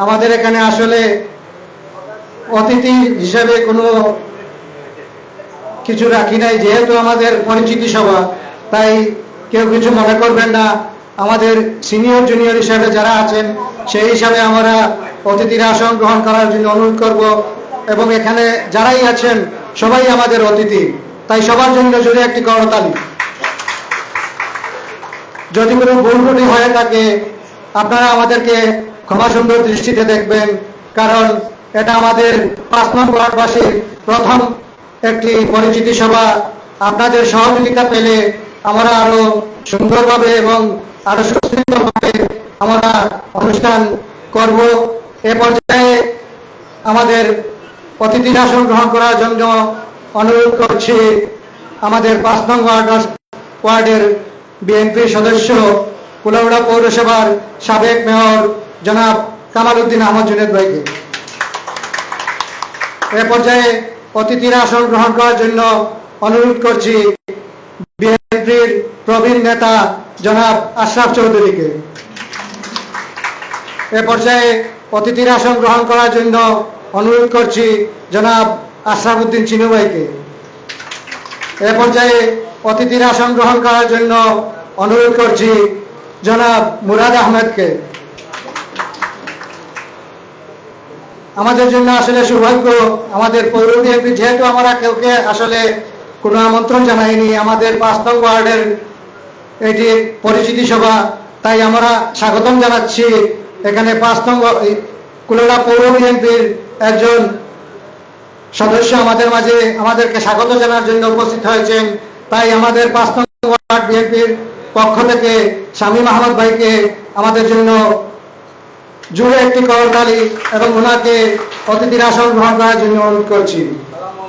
আমাদের এখানে আসলে অতিথি হিসেবে কোনো কিছু রাখি নাই, যেহেতু আমাদের পরিচিতি সভা, তাই কেউ কিছু মনে করবেন না। আমাদের সিনিয়র জুনিয়র হিসাবে যারা আছেন সেই হিসাবে আমরা অতিথির আসন গ্রহণ করার জন্য অনুরোধ করব, এবং এখানে যারাই আছেন সবাই আমাদের অতিথি, তাই সবার জন্য জুড়ে একটি করতালি। যদি কোনো ভুল ত্রুটি হয়ে থাকে আপনারা আমাদেরকে ক্ষমা সুন্দর দৃষ্টিতে দেখবেন, কারণ এটা আমাদের 5 নং ওয়ার্ডবাসীর প্রথম একটি পরিচিতি সভা। আপনাদের সহযোগিতা পেলে আমরা আরো সুন্দরভাবে এবং আরো সুশৃঙ্খলভাবে আমরা অনুষ্ঠান করব। এ পর্যায়ে আমাদের অতিথির আসন গ্রহণ করার জন্য অনুরোধ করছি আমাদের 5 নং ওয়ার্ডের বিএনপির সদস্য, কুলাউড়া পৌরসভার সাবেক মেয়র জনাব কামাল উদ্দিন আহমদ জুনেদ ভাইকে। এ পর্যায়ে অতিথির আসন গ্রহণ করার জন্য অনুরোধ করছি বিএনপির প্রবীণ নেতা জনাব আশরাফ চৌধুরীকে। এ পর্যায়ে অতিথির আসন গ্রহণ করার জন্য অনুরোধ করছি জনাব আশরাফ উদ্দিন চিনু ভাইকে। এ পর্যায়ে অতিথির আসন গ্রহণ করার জন্য অনুরোধ করছি জনাব মুরাদ আহমেদকে। আমাদের জন্য আসলে সৌভাগ্য, আমাদের পৌর বিএনপি, যেহেতু আমরা কাউকে আসলে কোনো আমন্ত্রণ জানাইনি, আমাদের 5 নং ওয়ার্ডের এটি পরিচিতি সভা, তাই আমরা স্বাগতম জানাচ্ছি। এখানে 5 নং কুলাউড়া পৌর বিএনপির একজন সদস্য আমাদের মাঝে আমাদেরকে স্বাগত জানার জন্য উপস্থিত হয়েছেন, তাই আমাদের 5 নং ওয়ার্ড বিএনপির পক্ষ থেকে শামীম আহমদ ভাইকে আমাদের জন্য জুড়ে একটি করতালি এবং ওনাকে অতিথির আসন গ্রহণ করার জন্য অনুরোধ করছি,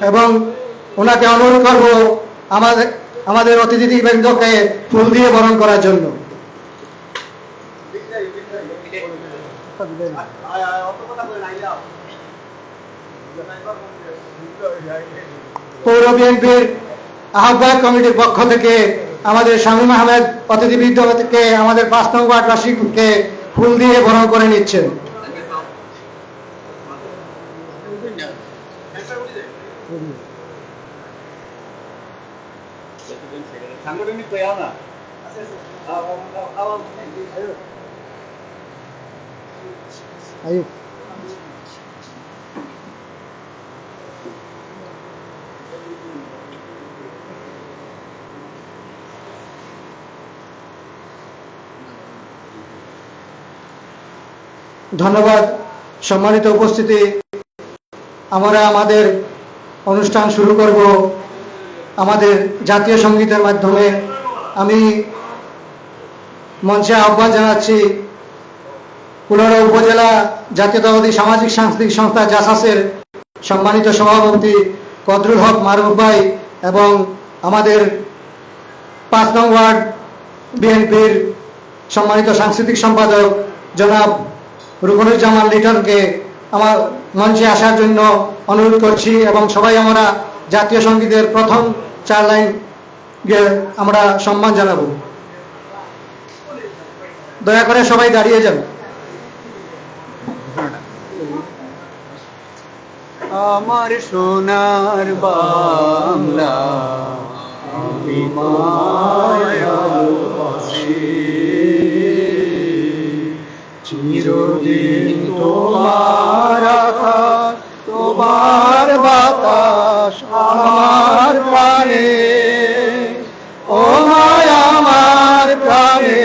এবং ওনাকে অনুরোধ করব আমাদের অতিথিবৃন্দকে ফুল দিয়ে বরণ করার জন্য। পৌর বিএনপির আহ্বায়ক কমিটির পক্ষ থেকে আমাদের শামীম আহমেদ অতিথিবৃন্দ থেকে আমাদের 5 নং ওয়ার্ডবাসীকে ফুল দিয়ে বরণ করে নিচ্ছেন। ধন্যবাদ। সম্মানিত উপস্থিতি, আমরা আমাদের অনুষ্ঠান শুরু করব আমাদের জাতীয় সঙ্গীতের মাধ্যমে। আমি মঞ্চে আহ্বান জানাচ্ছি কুলাউড়া উপজেলা জাতীয়তাবাদী সামাজিক সাংস্কৃতিক সংস্থা জাসাসের সম্মানিত সভাপতি কদরুল হক মারুফ ভাই এবং আমাদের 5 নং ওয়ার্ড বিএনপির সম্মানিত সাংস্কৃতিক সম্পাদক জনাব রুকনুজ্জামান লিটনকে আমার মঞ্চে আসার জন্য অনুরোধ করছি, এবং সবাই আমরা জাতীয় সঙ্গীতের প্রথম 4 লাইন আমরা সম্মান জানাবো। দয়া করে সবাই দাঁড়িয়ে যান। আমার সোনার বাংলা আমি মায়াবাসী, চিরদিন তোমার আকাশ তোমার বাতাস আমার প্রাণে, ও মায় আমার প্রাণে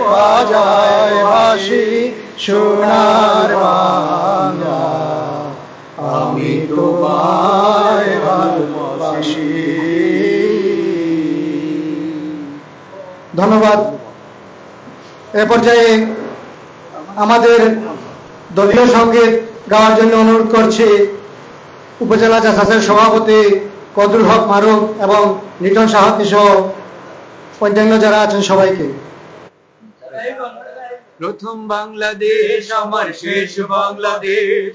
বাজায় বাঁশি সোনার বাংলা আমি তোমায় ভালোবাসি। ধন্যবাদ। এ পর্যায়ে আমাদের দলীয় সঙ্গীত গাওয়ার জন্য অনুরোধ করছি উপজেলা জাসাসের সভাপতি কদরুল হক মারুফ এবং লিটন সাহাতি সহ অন্যান্য যারা আছেন সবাইকে। প্রথম বাংলাদেশ আমার শেষ বাংলাদেশ,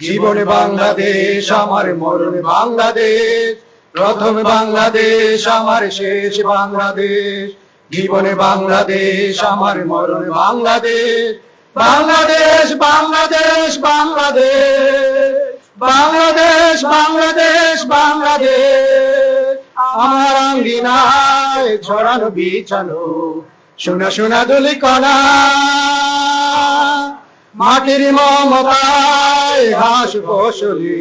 জীবনে বাংলাদেশ আমার মরণে বাংলাদেশ। প্রথম বাংলাদেশ আমার শেষ বাংলাদেশ, জীবনে বাংলাদেশ আমার মরণে বাংলাদেশ। বাংলাদেশ বাংলাদেশ বাংলাদেশ বাংলাদেশ বাংলাদেশ আমার আঙ্গিনায় ছড়ানো বিছানো সোনা সোনা দুলি কণা মাটির মমতায় ঘাস ফসলে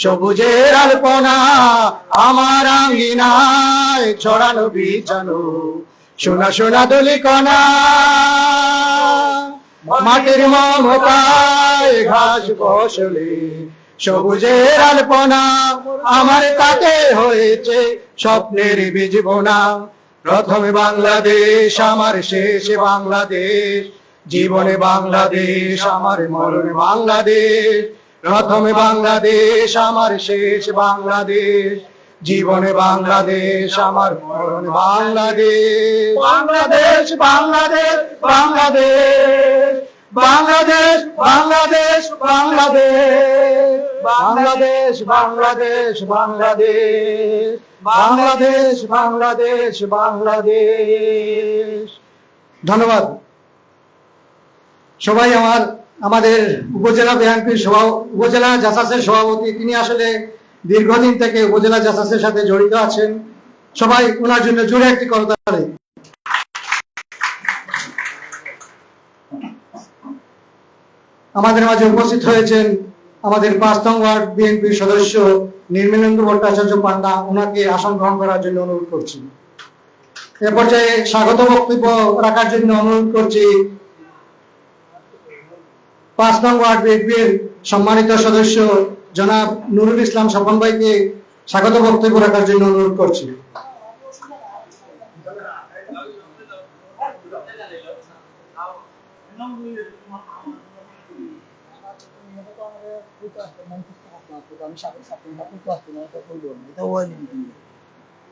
সবুজের আলপনা আমার আঙ্গিনায় ছড়ানো বিছানো সোনা সোনা দুলি কণা মাটির মমতায় ঘাস ফসলে সবুজের আলপনা আমার তাতে হয়েছে স্বপ্নের বীজ বোনা প্রথমে বাংলাদেশ আমার শেষ বাংলাদেশ জীবনে বাংলাদেশ আমার মরণে বাংলাদেশ প্রথমে বাংলাদেশ আমার শেষ বাংলাদেশ জীবনে বাংলাদেশ আমার মরণে বাংলাদেশ বাংলাদেশ বাংলাদেশ বাংলাদেশ বাংলাদেশ বাংলাদেশ বাংলাদেশ বাংলাদেশ বাংলাদেশ বাংলাদেশ বাংলাদেশ বাংলাদেশ বাংলাদেশ। ধন্যবাদ সবাই। আমাদের উপজেলা বিএনপির উপজেলা জাসাসের সভাপতি, তিনি আসলে দীর্ঘদিন থেকে উপজেলা জাসাসের সাথে জড়িত আছেন। সবাই ওনার জন্য জোরে একটি করতালি। আমাদের মাঝে উপস্থিত হয়েছেন আমাদের 5 নং ওয়ার্ড বিএনপির সদস্য নির্মলেন্দু ভট্টাচার্য পান্ডা, ওনাকে আসন গ্রহণ করার জন্য অনুরোধ করছি। এ পর্যায়ে স্বাগত বক্তব্য রাখার জন্য অনুরোধ করছি 5 নং ওয়ার্ড বিএনপির সম্মানিত সদস্য জনাব নুরুল ইসলাম স্বপন ভাইকে স্বাগত বক্তব্য রাখার জন্য অনুরোধ করছি।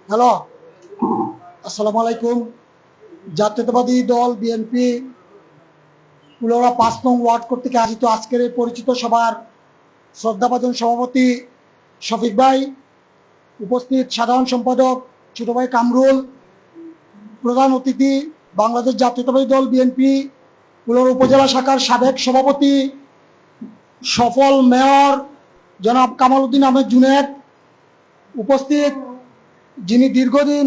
হ্যালো, আসসালামু আলাইকুম। জাতীয়তাবাদী দল বিএনপি কুলাউড়া 5 নং ওয়ার্ড কর্তৃক আয়োজিত আজকের এই পরিচিত সভার শ্রদ্ধাভাজন সভাপতি শফিক ভাই, উপস্থিত সাধারণ সম্পাদক ছোট ভাই কামরুল, প্রধান অতিথি বাংলাদেশ জাতীয়তাবাদী দল বিএনপি কুলাউড়া উপজেলা শাখার সাবেক সভাপতি সফল মেয়র জনাব কামাল উদ্দিন আহমেদ জুনেদ, উপস্থিত যিনি দীর্ঘদিন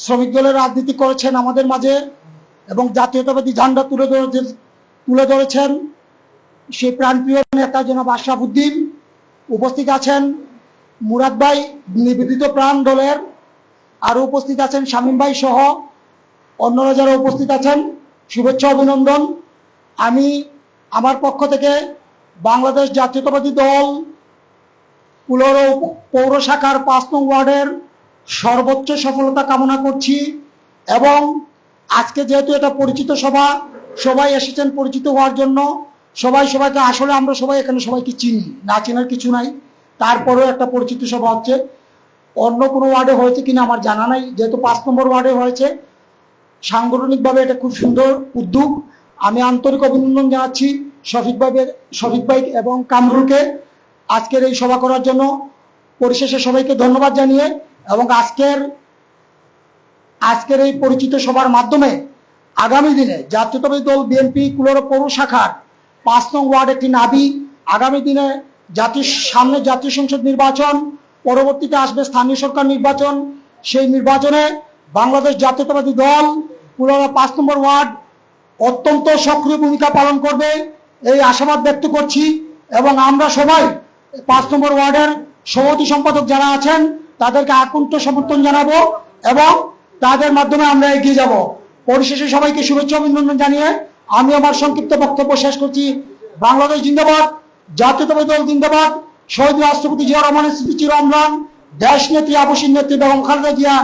শ্রমিক দলের রাজনীতি করেছেন আমাদের মাঝে এবং জাতীয়তাবাদী ঝান্ডা তুলে ধরেছেন সেই প্রাণপ্রিয় নেতা জনাব আশরাফ উদ্দিন, উপস্থিত আছেন মুরাদ ভাই নিবেদিত প্রাণ দলের, আরো উপস্থিত আছেন শামীম ভাই সহ অন্যরা যারা উপস্থিত আছেন, শুভেচ্ছা অভিনন্দন। আমি আমার পক্ষ থেকে বাংলাদেশ জাতীয়তাবাদী দল কুলাউড়া পৌর শাখার 5 নং ওয়ার্ডের সর্বোচ্চ সফলতা কামনা করছি এবং আজকে যেহেতু এটা পরিচিত সভা, সবাই এসেছেন পরিচিত হওয়ার জন্য, সবাইকে আসলে আমরা সবাই এখানে সবাইকে চিনি, না চেনার কিছু নাই, তারপরেও একটা পরিচিত সভা হচ্ছে। অন্য কোনো ওয়ার্ডে হয়েছে কিনা আমার জানা নাই, যেহেতু 5 নম্বর ওয়ার্ডে হয়েছে, সাংগঠনিকভাবে এটা খুব সুন্দর উদ্যোগ। আমি আন্তরিক অভিনন্দন জানাচ্ছি শফিক ভাই এবং কামরুলকে আজকের এই সভা করার জন্য। পরিশেষে সবাইকে ধন্যবাদ জানিয়ে এবং আজকের এই পরিচিত সভার মাধ্যমে আগামী দিনে জাতীয়তাবাদী দল বিএনপি কুলাউড়া পৌর শাখার 5 নং ওয়ার্ড একটি নাভি, আগামী দিনে সামনে জাতীয় সংসদ নির্বাচন, পরবর্তীতে আসবে স্থানীয় সরকার নির্বাচন, সেই নির্বাচনে বাংলাদেশ জাতীয়তাবাদী দল কুলাউড়া 5 নম্বর ওয়ার্ড অত্যন্ত সক্রিয় ভূমিকা পালন করবে এই আশাবাদ ব্যক্ত করছি এবং আমরা সবাই 5 নম্বর ওয়ার্ডের সভাপতি সম্পাদক যারা আছেন তাদেরকে আকুণ্ঠ সমর্থন জানাবো এবং তাদের মাধ্যমে আমরা এগিয়ে যাব। পরিশেষে সবাইকে শুভেচ্ছা অভিনন্দন জানিয়ে আমি আমার সংক্ষিপ্ত বক্তব্য শেষ করছি। বাংলাদেশ জিন্দাবাদ, জাতীয়তাবাদী দল জিন্দাবাদ, শহীদ রাষ্ট্রপতি জিয়া রহমানের স্মৃতি চির অম্লান, দেশ নেত্রী আবশ্যিক নেত্রী বেগম খালেদা জিয়া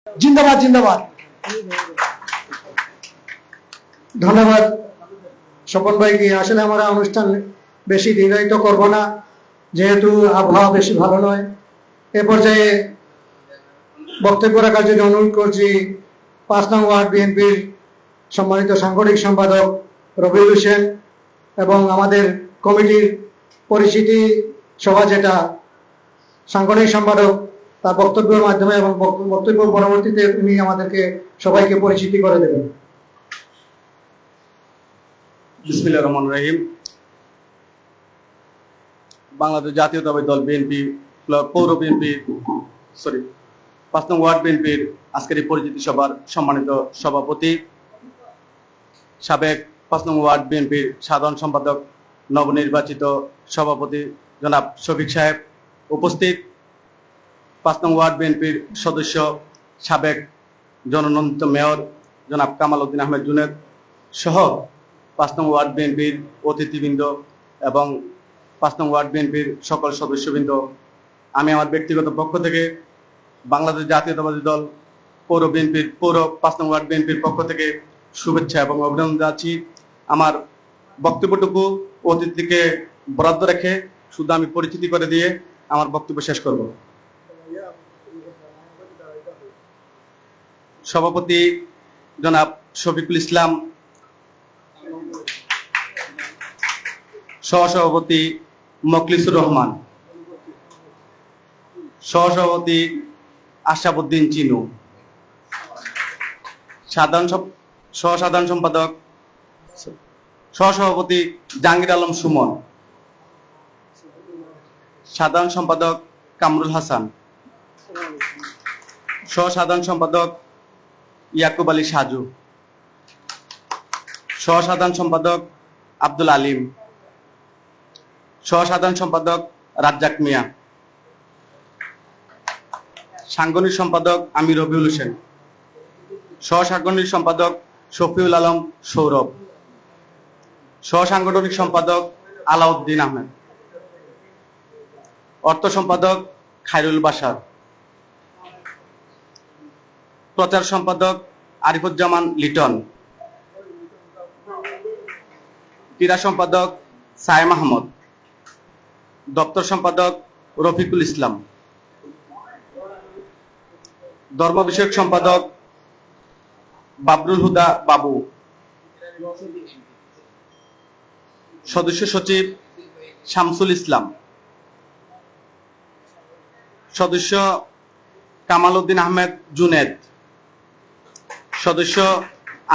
জিন্দাবাদ জিন্দাবাদ। ধন্যবাদ স্বপন ভাইকে। আসলে আমরা অনুষ্ঠান বেশি দীর্ঘায়িত করব না, যেহেতু আবহাওয়া বেশি ভালো নয়। এ পর্যায়ে বক্তব্য রাখার জন্য অনুরোধ করছি 5 নং ওয়ার্ড বিএনপির সম্মানিত সাংগঠনিক সম্পাদক রবিউল হোসেন এবং আমাদের কমিটির পরিচিতি সভা যেটা সাংগঠনিক সম্পাদক, তার বক্তব্যের মাধ্যমে এবং বক্তব্য পরবর্তীতে উনি আমাদেরকে সবাইকে পরিচিতি করে দেবেন। বিসমিল্লাহির রহমানির রহিম। বাংলাদেশ জাতীয়তাবাদী দল বিএনপি পৌর বিএনপি 5 নং ওয়ার্ড বিএনপির আজকের এই পরিচিতি সভার সম্মানিত সভাপতি, সাবেক 5 নং ওয়ার্ড বিএনপির সাধারণ সম্পাদক, নবনির্বাচিত সভাপতি জনাব শফিক সাহেব, উপস্থিত 5 নং ওয়ার্ড বিএনপির সদস্য, সাবেক জননন্দিত মেয়র জনাব কামাল উদ্দিন আহমেদ জুনেদ সহ 5 নং ওয়ার্ড বিএনপির অতিথিবৃন্দ এবং 5 নং ওয়ার্ড বিএনপির সকল সদস্যবৃন্দ, আমি আমার ব্যক্তিগত পক্ষ থেকে বাংলাদেশ জাতীয়তাবাদী দল পৌর 5 নং ওয়ার্ড বিএনপির পক্ষ থেকে শুভেচ্ছা এবং অভিনন্দন জানাচ্ছি। আমার বক্তব্যটুকু অতিথিকে বরাদ্দ রেখে শুধু আমি পরিচিতি করে দিয়ে আমার বক্তব্য শেষ করব। সভাপতি জনাব শফিকুল ইসলাম, সহসভাপতি মখলিসুর রহমান, সহসভাপতি আশরাফুদ্দিন চিনু, সহসাধারণ সম্পাদক সহসভাপতি জাহাঙ্গীর আলম সুমন, সাধারণ সম্পাদক কামরুল হাসান, সহসাধারণ সম্পাদক ইয়াকুব আলী সাজু, সহসাধারণ সম্পাদক আব্দুল আলিম, সহসাধারণ সম্পাদক রাজ্জাক মিয়া, সাংগঠনিক সম্পাদক আমির রবিউল হোসেন, সহসাংগঠনিক সম্পাদক শফিউল আলম সৌরভ, সহসাংগঠনিক সম্পাদক আলাউদ্দিন আহমেদ, অর্থ সম্পাদক খায়রুল বাশার, প্রচার সম্পাদক আরিফুজ্জামান লিটন, ক্রীড়া সম্পাদক সায়েম আহমদ, দপ্তর সম্পাদক রফিকুল ইসলাম, ধর্ম বিষয়ক সম্পাদক বাবরুল হুদা বাবু, সদস্য সচিব শামসুল ইসলাম, সদস্য কামাল উদ্দিন আহমেদ জুনেদ, সদস্য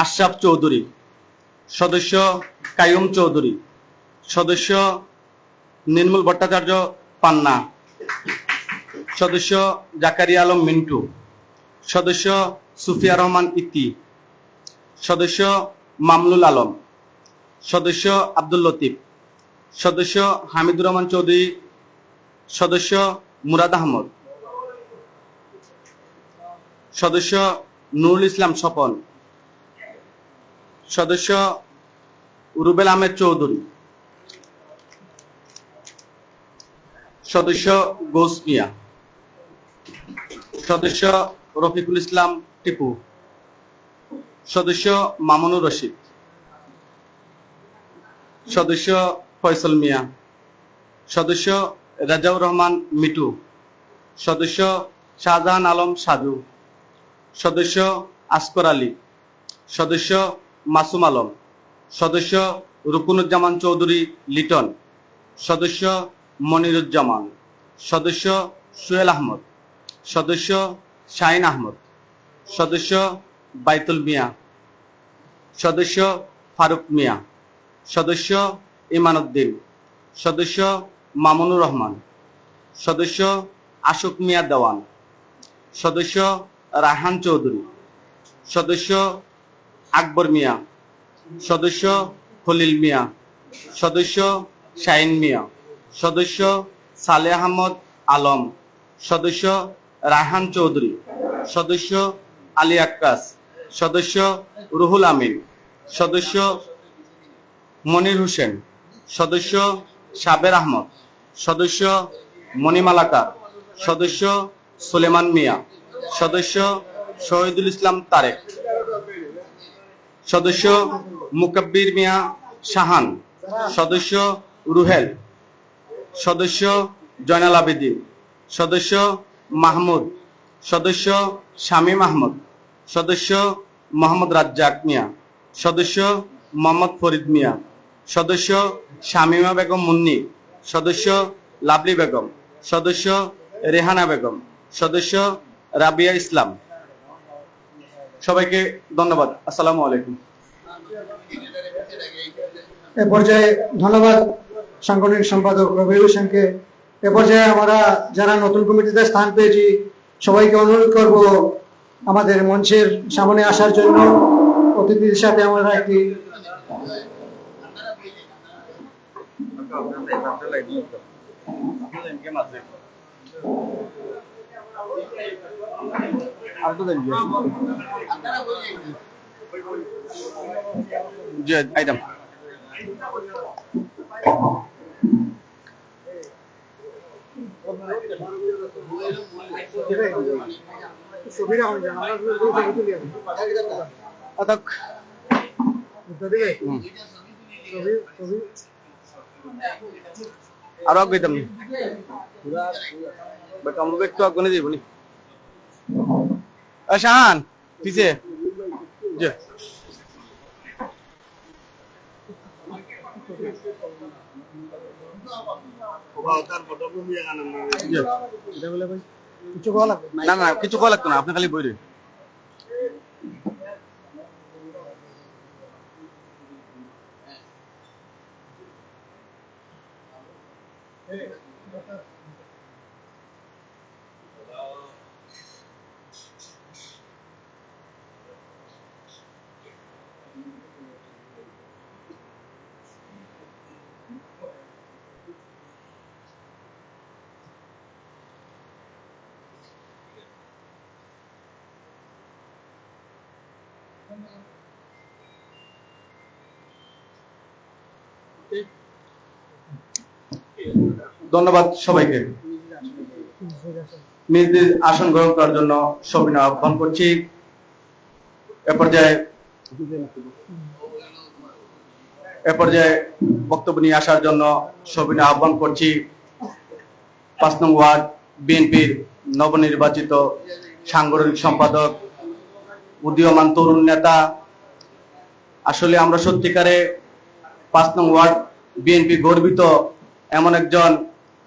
আশরাফ চৌধুরী, সদস্য কাইয়ুম চৌধুরী, সদস্য নির্মল ভট্টাচার্য পান্না, সদস্য জাকারিয়া আলম মিন্টু, সদস্য সুফিয়া রহমান ইতি, সদস্য মামলুল আলম, সদস্য আব্দুল লতিফ, সদস্য হামিদুর রহমান চৌধুরী, সদস্য মুরাদ আহমদ, সদস্য নুরুল ইসলাম স্বপন, সদস্য রুবেল আহমেদ চৌধুরী, সদস্য গৌস মিয়া, সদস্য রফিকুল ইসলাম টিপু, সদস্য মামুনুর রশিদ, সদস্য ফয়সল মিয়া, সদস্য রাজাউর রহমান মিটু, সদস্য শাহজাহান আলম সাজু, সদস্য আসকর আলী, সদস্য মাসুম আলম, সদস্য রুকুনুজ্জামান চৌধুরী লিটন, সদস্য মনিরুজ্জামান, সদস্য সোহেল আহমদ, সদস্য শাহিন আহমদ, সদস্য বাইতুল মিয়া, সদস্য ফারুক মিয়া, সদস্য ইমান উদ্দিন, সদস্য মামুনুর রহমান, সদস্য আশোক মিয়া দেওয়ান, সদস্য রায়হান চৌধুরী, সদস্য আকবর মিয়া, সদস্য খলিল মিয়া, সদস্য শাহিন মিয়া, সদস্য সালেহ আহমদ আলম, সদস্য রায়হান চৌধুরী, সদস্য আলী আক্কাস, সদস্য রুহুল আমিন, সদস্য মনির হোসেন, সদস্য সাবের আহমদ, সদস্য মণিমালাকার, সদস্য সুলেমান মিয়া, সদস্য শহীদুল ইসলাম তারেক, সদস্য মুকাব্বির মিয়া শাহান, সদস্য রুহেল, সদস্য জয়নাল আবেদিন, সদস্য মাহমুদ, সদস্য শামীম আহমদ, সদস্য মোহাম্মদ রাজ্জাক মিয়া, সদস্য মোহাম্মদ ফরিদ মিয়া, সদস্য শামীমা বেগম মুন্নি, সদস্য লাভলি বেগম, সদস্য রেহানা বেগম, সদস্য রাবিয়া ইসলাম। সবাইকে ধন্যবাদ। আসসালামু আলাইকুম। এ পর্যায়ে ধন্যবাদ সাংগঠনিক সম্পাদক রবিউল হোসেনকে। এ পর্যায়ে আমরা যারা নতুন কমিটিতে স্থান পেয়েছি সবাইকে অনুরোধ করব আমাদের মঞ্চের সামনে আসার জন্য। অতিথির সাথে আমরা একটি আইটেম আরো আগাইতাম বাট আমরা একটু আগুনে দিব নি শাহান পিছে জি না না কিছু করা লাগতো না, আপনি খালি বই ধন্যবাদ সবাইকে। নিজ নিজ আসন গ্রহণ করার জন্য সবিনয় আহ্বান করছি। এ পর্যায়ে বক্তব্য নিয়ে আসার জন্য সবিনয় আহ্বান করছি ৫ নং ওয়ার্ড বিএনপির নবনির্বাচিত সাংগঠনিক সম্পাদক, উদীয়মান তরুণ নেতা। আসলে আমরা সত্যিকারে ৫ নং ওয়ার্ড বিএনপি গর্বিত এমন একজন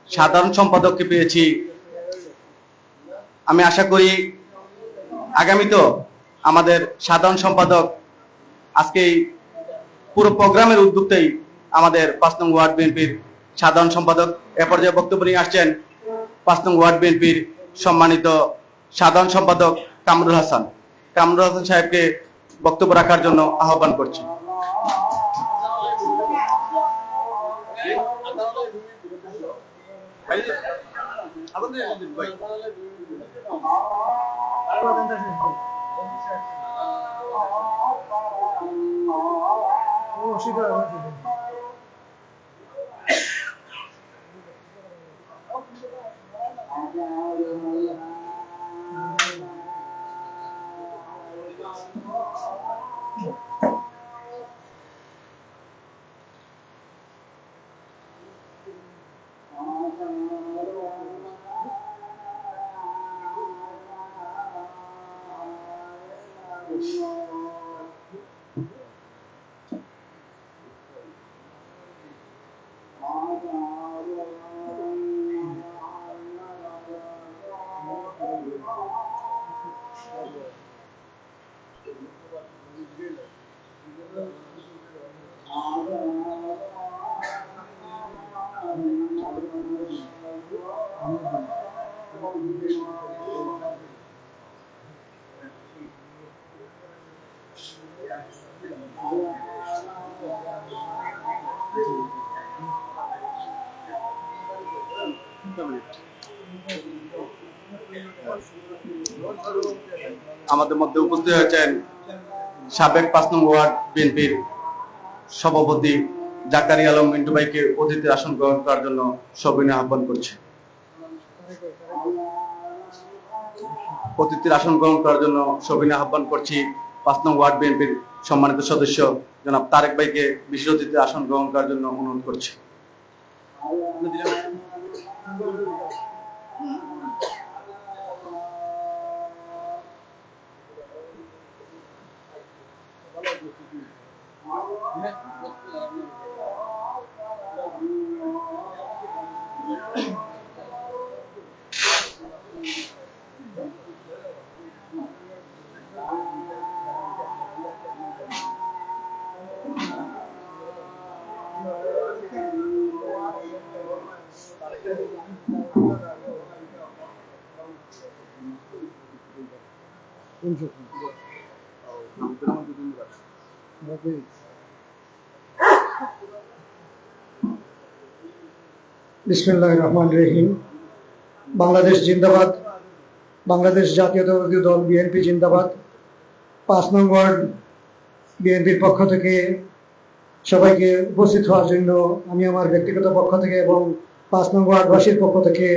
সাধারণ সম্পাদককে পেয়েছি। আমি আশা করি আগামীতেও আমাদের সাধারণ সম্পাদক আজকে পুরো প্রোগ্রামের উদ্যোক্তাই আমাদের ৫ নং ওয়ার্ড বিএনপির সাধারণ সম্পাদক। এ পর্যায়ে বক্তব্য নিয়ে আসছেন ৫ নং ওয়ার্ড বিএনপির সম্মানিত সাধারণ সম্পাদক কামরুল হাসান। কামরুল হাসান সাহেবকে বক্তব্য রাখার জন্য আহ্বান করছি। আমাদের মধ্যে উপস্থিত হয়েছেন সাবেক ৫ নং ওয়ার্ড বিএনপির সভাপতি জাকারিয়া আলম মিন্টু ভাইকে অতিথির আসন গ্রহণ করার জন্য সবিনয় আহ্বান করছি। অতিথির আসন গ্রহণ করার জন্য সবিনয় আহ্বান করছি ৫ নং ওয়ার্ড বিএনপির সম্মানিত সদস্য জনাব তারেক ভাইকে বিশেষ অতিথির আসন গ্রহণ করার জন্য অনুরোধ করছি। বিসমিল্লাহির রহমানির রহিম। বাংলাদেশ জিন্দাবাদ। বাংলাদেশ জাতীয়তাবাদী দল বিএনপি জিন্দাবাদ। 5 নং ওয়ার্ড বিএনপির পক্ষ থেকে সবাইকে উপস্থিত হওয়ার জন্য আমি আমার ব্যক্তিগত পক্ষ থেকে এবং 5 নং ওয়ার্ডবাসীর পক্ষ থেকে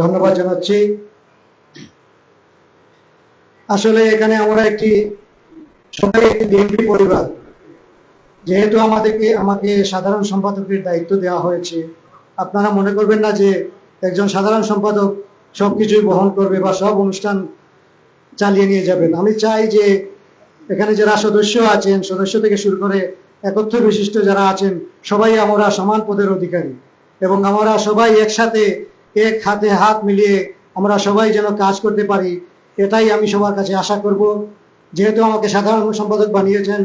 ধন্যবাদ জানাচ্ছি। আসলে এখানে আমরা সবাই একটি বিএনপি পরিবার। যেহেতু আমাকে সাধারণ সম্পাদকের দায়িত্ব দেওয়া হয়েছে, আপনারা মনে করবেন না যে একজন সাধারণ সম্পাদক সবকিছুই বহন করবে বা সব অনুষ্ঠান চালিয়ে নিয়ে যাবেন। আমি চাই যে এখানে যারা সদস্য আছেন, সদস্য থেকে শুরু করে একত্র বিশিষ্ট যারা আছেন, সবাই আমরা সমান পদের অধিকারী এবং আমরা সবাই একসাথে এক হাতে হাত মিলিয়ে আমরা সবাই যেন কাজ করতে পারি, এটাই আমি সবার কাছে আশা করব। যেহেতু আমাকে সাধারণ সম্পাদক বানিয়েছেন,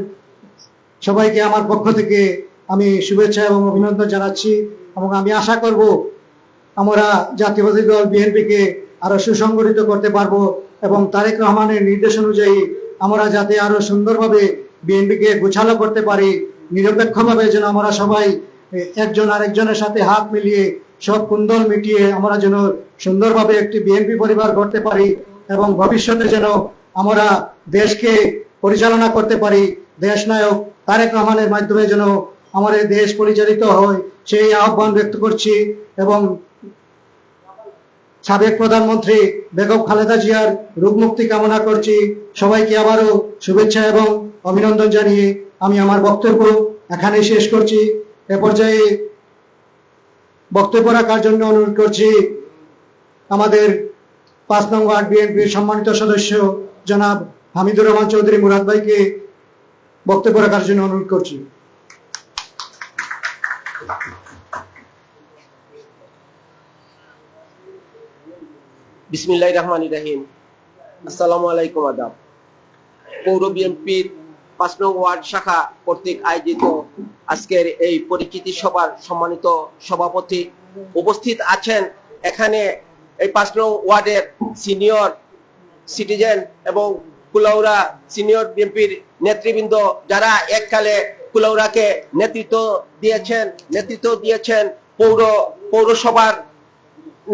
সবাইকে আমার পক্ষ থেকে আমি শুভেচ্ছা এবং অভিনন্দন জানাচ্ছি এবং আমি আশা করব আমরা জাতীয়তাবাদী দল বিএনপিকে আরো সুসংগঠিত করতে পারবো এবং তারেক রহমানের নির্দেশ অনুযায়ী আমরা যাতে আরো সুন্দরভাবে বিএনপিকে গোছালো করতে পারি, নিরপেক্ষভাবে যেন আমরা সবাই একজন আরেকজনের সাথে হাত মিলিয়ে সব কুন্দল মিটিয়ে আমরা যেন সুন্দরভাবে একটি বিএনপি পরিবার গড়তে পারি এবং ভবিষ্যতে যেন আমরা দেশকে পরিচালনা করতে পারি। দেশ নায়ক তারেক রহমানের মাধ্যমে যেন আমাদের দেশ পরিচালিত হয়, সেই আহ্বান ব্যক্ত করছি এবং সাবেক প্রধানমন্ত্রী বেগম খালেদা জিয়ার রোগ মুক্তি কামনা করছি। সবাইকে আবারও শুভেচ্ছা এবং অভিনন্দন জানিয়ে আমি আমার বক্তব্য এখানেই শেষ করছি। এ পর্যায়ে বক্তব্য রাখার জন্য অনুরোধ করছি আমাদের 5 নং ওয়ার্ড বিএনপির সম্মানিত সদস্য জনাব হামিদুর রহমান চৌধুরী মুরাদ ভাইকে বক্তব্য রাখার জন্য অনুরোধ করছি। বিসমিল্লাহির রহমানির রহিম। আসসালামু আলাইকুম, আদাব। পৌর বিএনপির 5 নং ওয়ার্ড শাখা কর্তৃক আয়োজিত আজকের এই পরিচিতি সভার সম্মানিত সভাপতি উপস্থিত আছেন। এখানে এই 5 নং ওয়ার্ডের সিনিয়র সিটিজেন এবং কুলাউড়া সিনিয়র বিএনপির নেতৃবৃন্দ, যারা এককালে কুলাউড়াকে নেতৃত্ব দিয়েছেন, পৌরসভার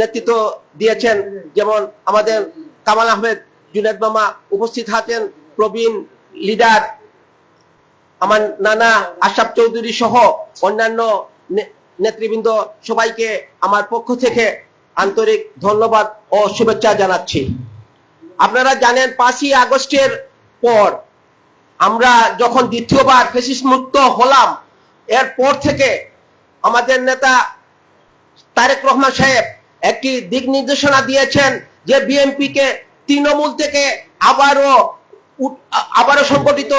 নেতৃত্ব দিয়েছেন, যেমন আমাদের কামাল আহমেদ জুনেদ মামা উপস্থিত আছেন, প্রবীণ লিডার আমার নানা আশরাফ চৌধুরী সহ অন্যান্য নেতৃবৃন্দ, সবাইকে আমার পক্ষ থেকে আন্তরিক ধন্যবাদ ও শুভেচ্ছা জানাচ্ছি। আপনারা জানেন 5ই আগস্টের পর আমরা যখন দ্বিতীয়বার ফ্যাসিস্ট মুক্ত হলাম, এরপর থেকে আমাদের নেতা তারেক রহমান সাহেব একটি দিক নির্দেশনা দিয়েছেন যে বিএনপিকে তৃণমূল থেকে আবারও সংগঠিত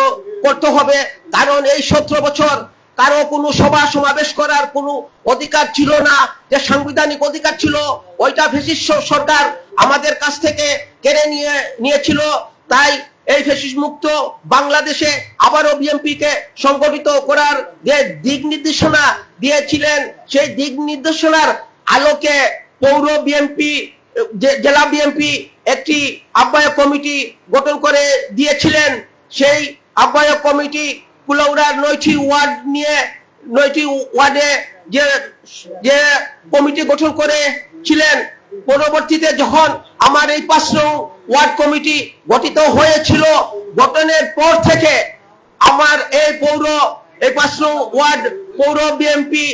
করতে হবে। কারণ এই 17 বছর কারো কোনো সভা সমাবেশ করার কোনো অধিকার ছিল না, যে সাংবিধানিক অধিকার ছিল ওইটা ফ্যাসিস্ট সরকার আমাদের কাছ থেকে কেড়ে নিয়েছিল। তাই এই ফ্যাসিস্ট মুক্ত বাংলাদেশে আবারও বিএনপিকে সংগঠিত করার যে দিক নির্দেশনা দিয়েছিলেন, সেই দিক নির্দেশনার আলোকে পৌর বিএনপি, জেলা বিএনপি একটি আহ্বায়ক কমিটি গঠন করে দিয়েছিলেন। সেই আহ্বায়ক কমিটি কুলাউড়ার 9টি ওয়ার্ডে যে কমিটি গঠন করেছিলেন, পরবর্তীতে যখন আমার এই 5 নং ওয়ার্ড কমিটি গঠিত হয়েছিল, গঠনের পর থেকে আমার এই 5 নং ওয়ার্ড পৌর বিএনপি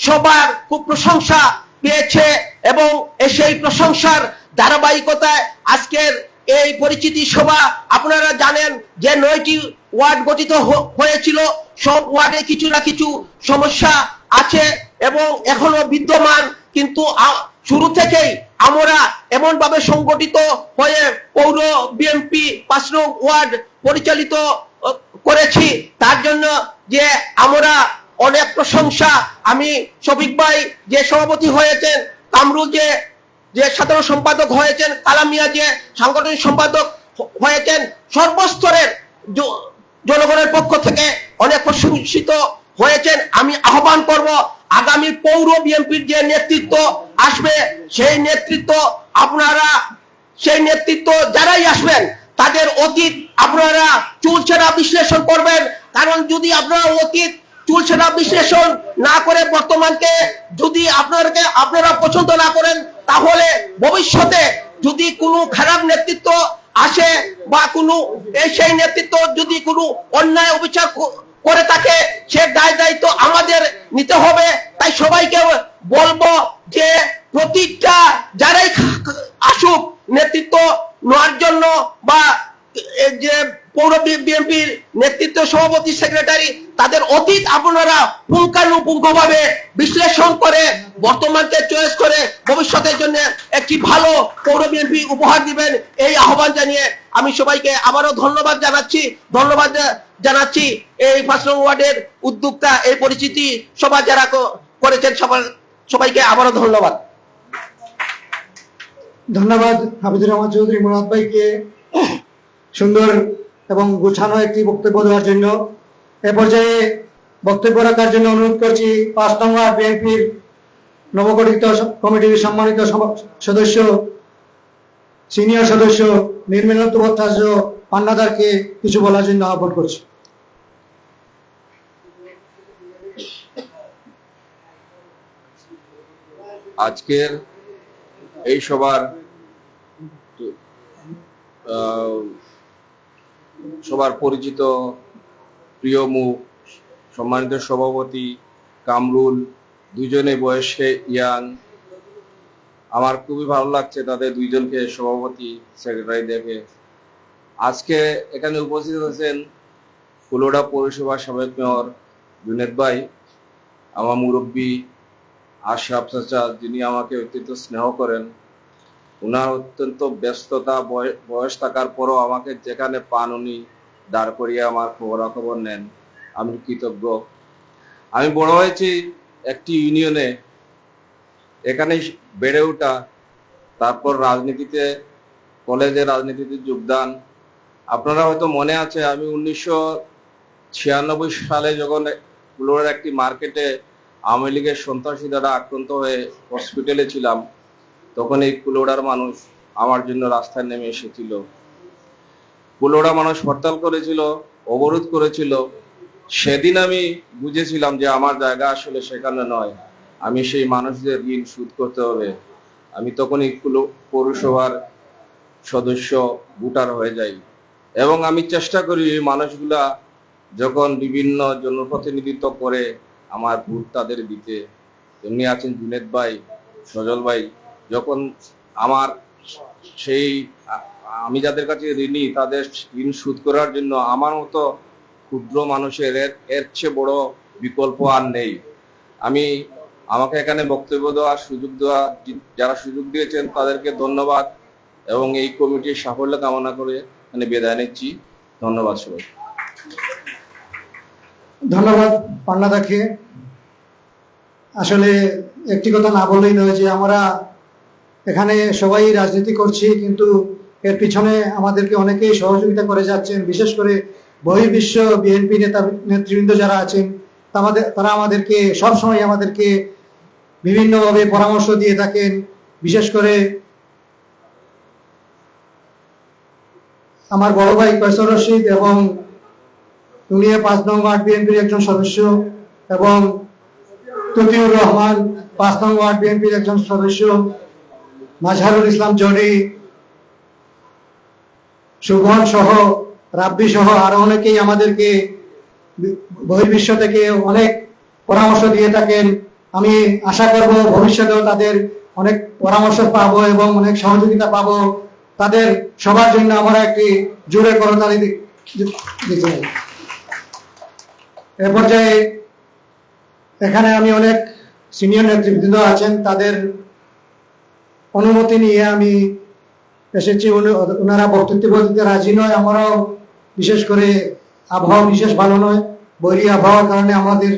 সবার খুব প্রশংসা পেয়েছে এবং সেই প্রশংসার ধারাবাহিকতায় আজকের এই পরিচিতি সভা। আপনারা জানেন যে 9টি ওয়ার্ড গঠিত হয়েছিল, সব ওয়ার্ডে কিছু না কিছু সমস্যা আছে এবং এখনো বিদ্যমান, কিন্তু শুরু থেকেই আমরা এমন ভাবে সংগঠিত হয়ে পৌর বিএনপি 5 নং ওয়ার্ড পরিচালিত করেছি, তার জন্য যে আমরা অনেক প্রশংসা। আমি শফিক ভাই যে সভাপতি হয়েছেন, কামরুল যে সাধারণ সম্পাদক হয়েছেন, কালামিয়া যে সাংগঠনিক সম্পাদক হয়েছেন, সর্বস্তরের জনগণের পক্ষ থেকে অনেক প্রশংসিত হয়েছেন। আমি আহ্বান করব আগামী পৌর বিএনপির যে নেতৃত্ব আসবে সেই নেতৃত্ব আপনারা, সেই নেতৃত্ব যারাই আসবেন তাদের অতীত আপনারা চুলচেরা বিশ্লেষণ করবেন। কারণ যদি আপনারা অতীত চুলচেরা বিশ্লেষণ না করে বর্তমানকে যদি আপনারা পছন্দ না করেন, তাহলে ভবিষ্যতে যদি কোনো খারাপ নেতৃত্ব আসে বা কোনো সেই নেতৃত্ব যদি কোনো অন্যায় অবিচার করে থাকে, সে দায়িত্ব আমাদের নিতে হবে। তাই সবাইকে বলবো যে প্রতিটা যারাই আসুক নেতৃত্ব নেওয়ার জন্য, বা যে পৌর বিএনপির নেতৃত্ব, সভাপতি, সেক্রেটারি, তাদের অতীত আপনারা পুঙ্খানুপুঙ্খভাবে বিশ্লেষণ করে বর্তমানকে চয়েস করে ভবিষ্যতের জন্য একটি ভালো পৌর বিএনপি উপহার দিবেন, এই আহ্বান জানিয়ে আমি সবাইকে আবারও ধন্যবাদ জানাচ্ছি। এই 5 নং ওয়ার্ডের উদ্যোক্তা, এই পরিচিতি সভা যারা করেছেন সবাইকে আবারও ধন্যবাদ। ধন্যবাদ হাফিজুর রহমান চৌধুরী মুরাদ ভাইকে সুন্দর এবং গুছানো একটি বক্তব্য দেওয়ার জন্য। এ পর্যায়ে বক্তব্য রাখার জন্য অনুরোধ করছি 5 নং ওয়ার্ড বিএনপির নবগঠিত কমিটির সম্মানিত সদস্য, সিনিয়র সদস্য নির্মলেন্দু ভট্টাচার্য পান্নাদারকে কিছু বলার জন্য আহ্বান করছি। আজকের এই সবার পরিচিত প্রিয় মুখ সম্মানিত সভাপতি কামরুল, দুজনে বয়সে ইয়াং। আমার খুবই ভালো লাগছে তাদের দুইজনকে সভাপতি সেক্রেটারি দেখে। আজকে এখানে উপস্থিত আছেন কুলোড়া পৌরসভার সাবেক মেয়র জুনেদ ভাই, আমার মুরব্বী আশরাফ চাচা, যিনি আমাকে অত্যন্ত স্নেহ করেন। উনার অত্যন্ত ব্যস্ততা, বয়স থাকার পরও আমাকে যেখানে পান উনি দাঁড় করিয়ে আমার খবরাখবর নেন, আমি কৃতজ্ঞ। আমি বড় হয়েছি একটি ইউনিয়নে, এখানে বেড়ে ওঠা, তারপর রাজনীতিতে, কলেজে রাজনীতিতে যোগদান। আপনারা হয়তো মনে আছে আমি 1996 সালে যখন কুলোড়ার একটি মার্কেটে আওয়ামী লীগের সন্ত্রাসী দ্বারা আক্রান্ত হয়ে হসপিটালে ছিলাম, তখন এই কুলোড়ার মানুষ আমার জন্য রাস্তায় নেমে এসেছিল। কুলোড়া মানুষ হরতাল করেছিল, অবরোধ করেছিল। সেদিন আমি বুঝেছিলাম যে আমার জায়গা আসলে সেখানে নয়, আমি সেই মানুষদের ঋণ শোধ করতে হবে। আমি তখনই পৌরসভার সদস্য, ভোটার হয়ে যাই এবং আমি চেষ্টা করি এই মানুষগুলা যখন বিভিন্ন জনপ্রতিনিধিত্ব করে আমার ভোট তাদের দিতে। এমনি আছেন জুনেদ ভাই, সজল ভাই, যখন আমার আমি যাদের কাছে ঋণী তাদের ঋণ শোধ করার জন্য আমার মতো ক্ষুদ্র মানুষের এর চেয়ে বড় বিকল্প আর নেই। আমাকে এখানে বক্তব্য দেওয়ার যারা সুযোগ দিয়েছেন তাদেরকে ধন্যবাদ এবং এই কমিটির সাফল্য কামনা করে এখানে বিদায় নিচ্ছি। ধন্যবাদ সবাই। ধন্যবাদ পান্নাদাকে। আসলে একটি কথা না বললেই নয় যে আমরা এখানে সবাই রাজনীতি করছি, কিন্তু এর পিছনে আমাদেরকে অনেকেই সহযোগিতা করে যাচ্ছেন। বিশেষ করে বহির্বিশ্ব বিএনপি নেতৃবৃন্দ যারা আছেন তারা আমাদেরকে সবসময় বিভিন্নভাবে পরামর্শ দিয়ে থাকেন। বিশেষ করে আমার বড় ভাই কয়সর রশিদ এবং উনি 5 নং ওয়ার্ড বিএনপির একজন সদস্য, এবং তকিউর রহমান 5 নং ওয়ার্ড বিএনপির একজন সদস্য, মাজহারুল ইসলাম জনি, সুবহান সহ, রাব্বি সহ আরো অনেকেই আমাদেরকে বহির্বিশ্ব থেকে অনেক পরামর্শ দিয়ে থাকেন। আমি আশা করব ভবিষ্যতেও তাদের অনেক পরামর্শ পাবো এবং অনেক সহযোগিতা পাবো। তাদের সবার জন্য আমরা একটি জোরে করতালি দিতে চাই। এ পর্যায়ে এখানে আমি অনেক সিনিয়র নেতৃবৃন্দ আছেন, তাদের অনুমতি নিয়ে আমি এসেছি। ওনারা বক্তব্য দিতে রাজি নয়। আমরাও বিশেষ করে আবহাওয়া বিশেষ ভালো নয়, বৈরী আবহাওয়ার কারণে আমাদের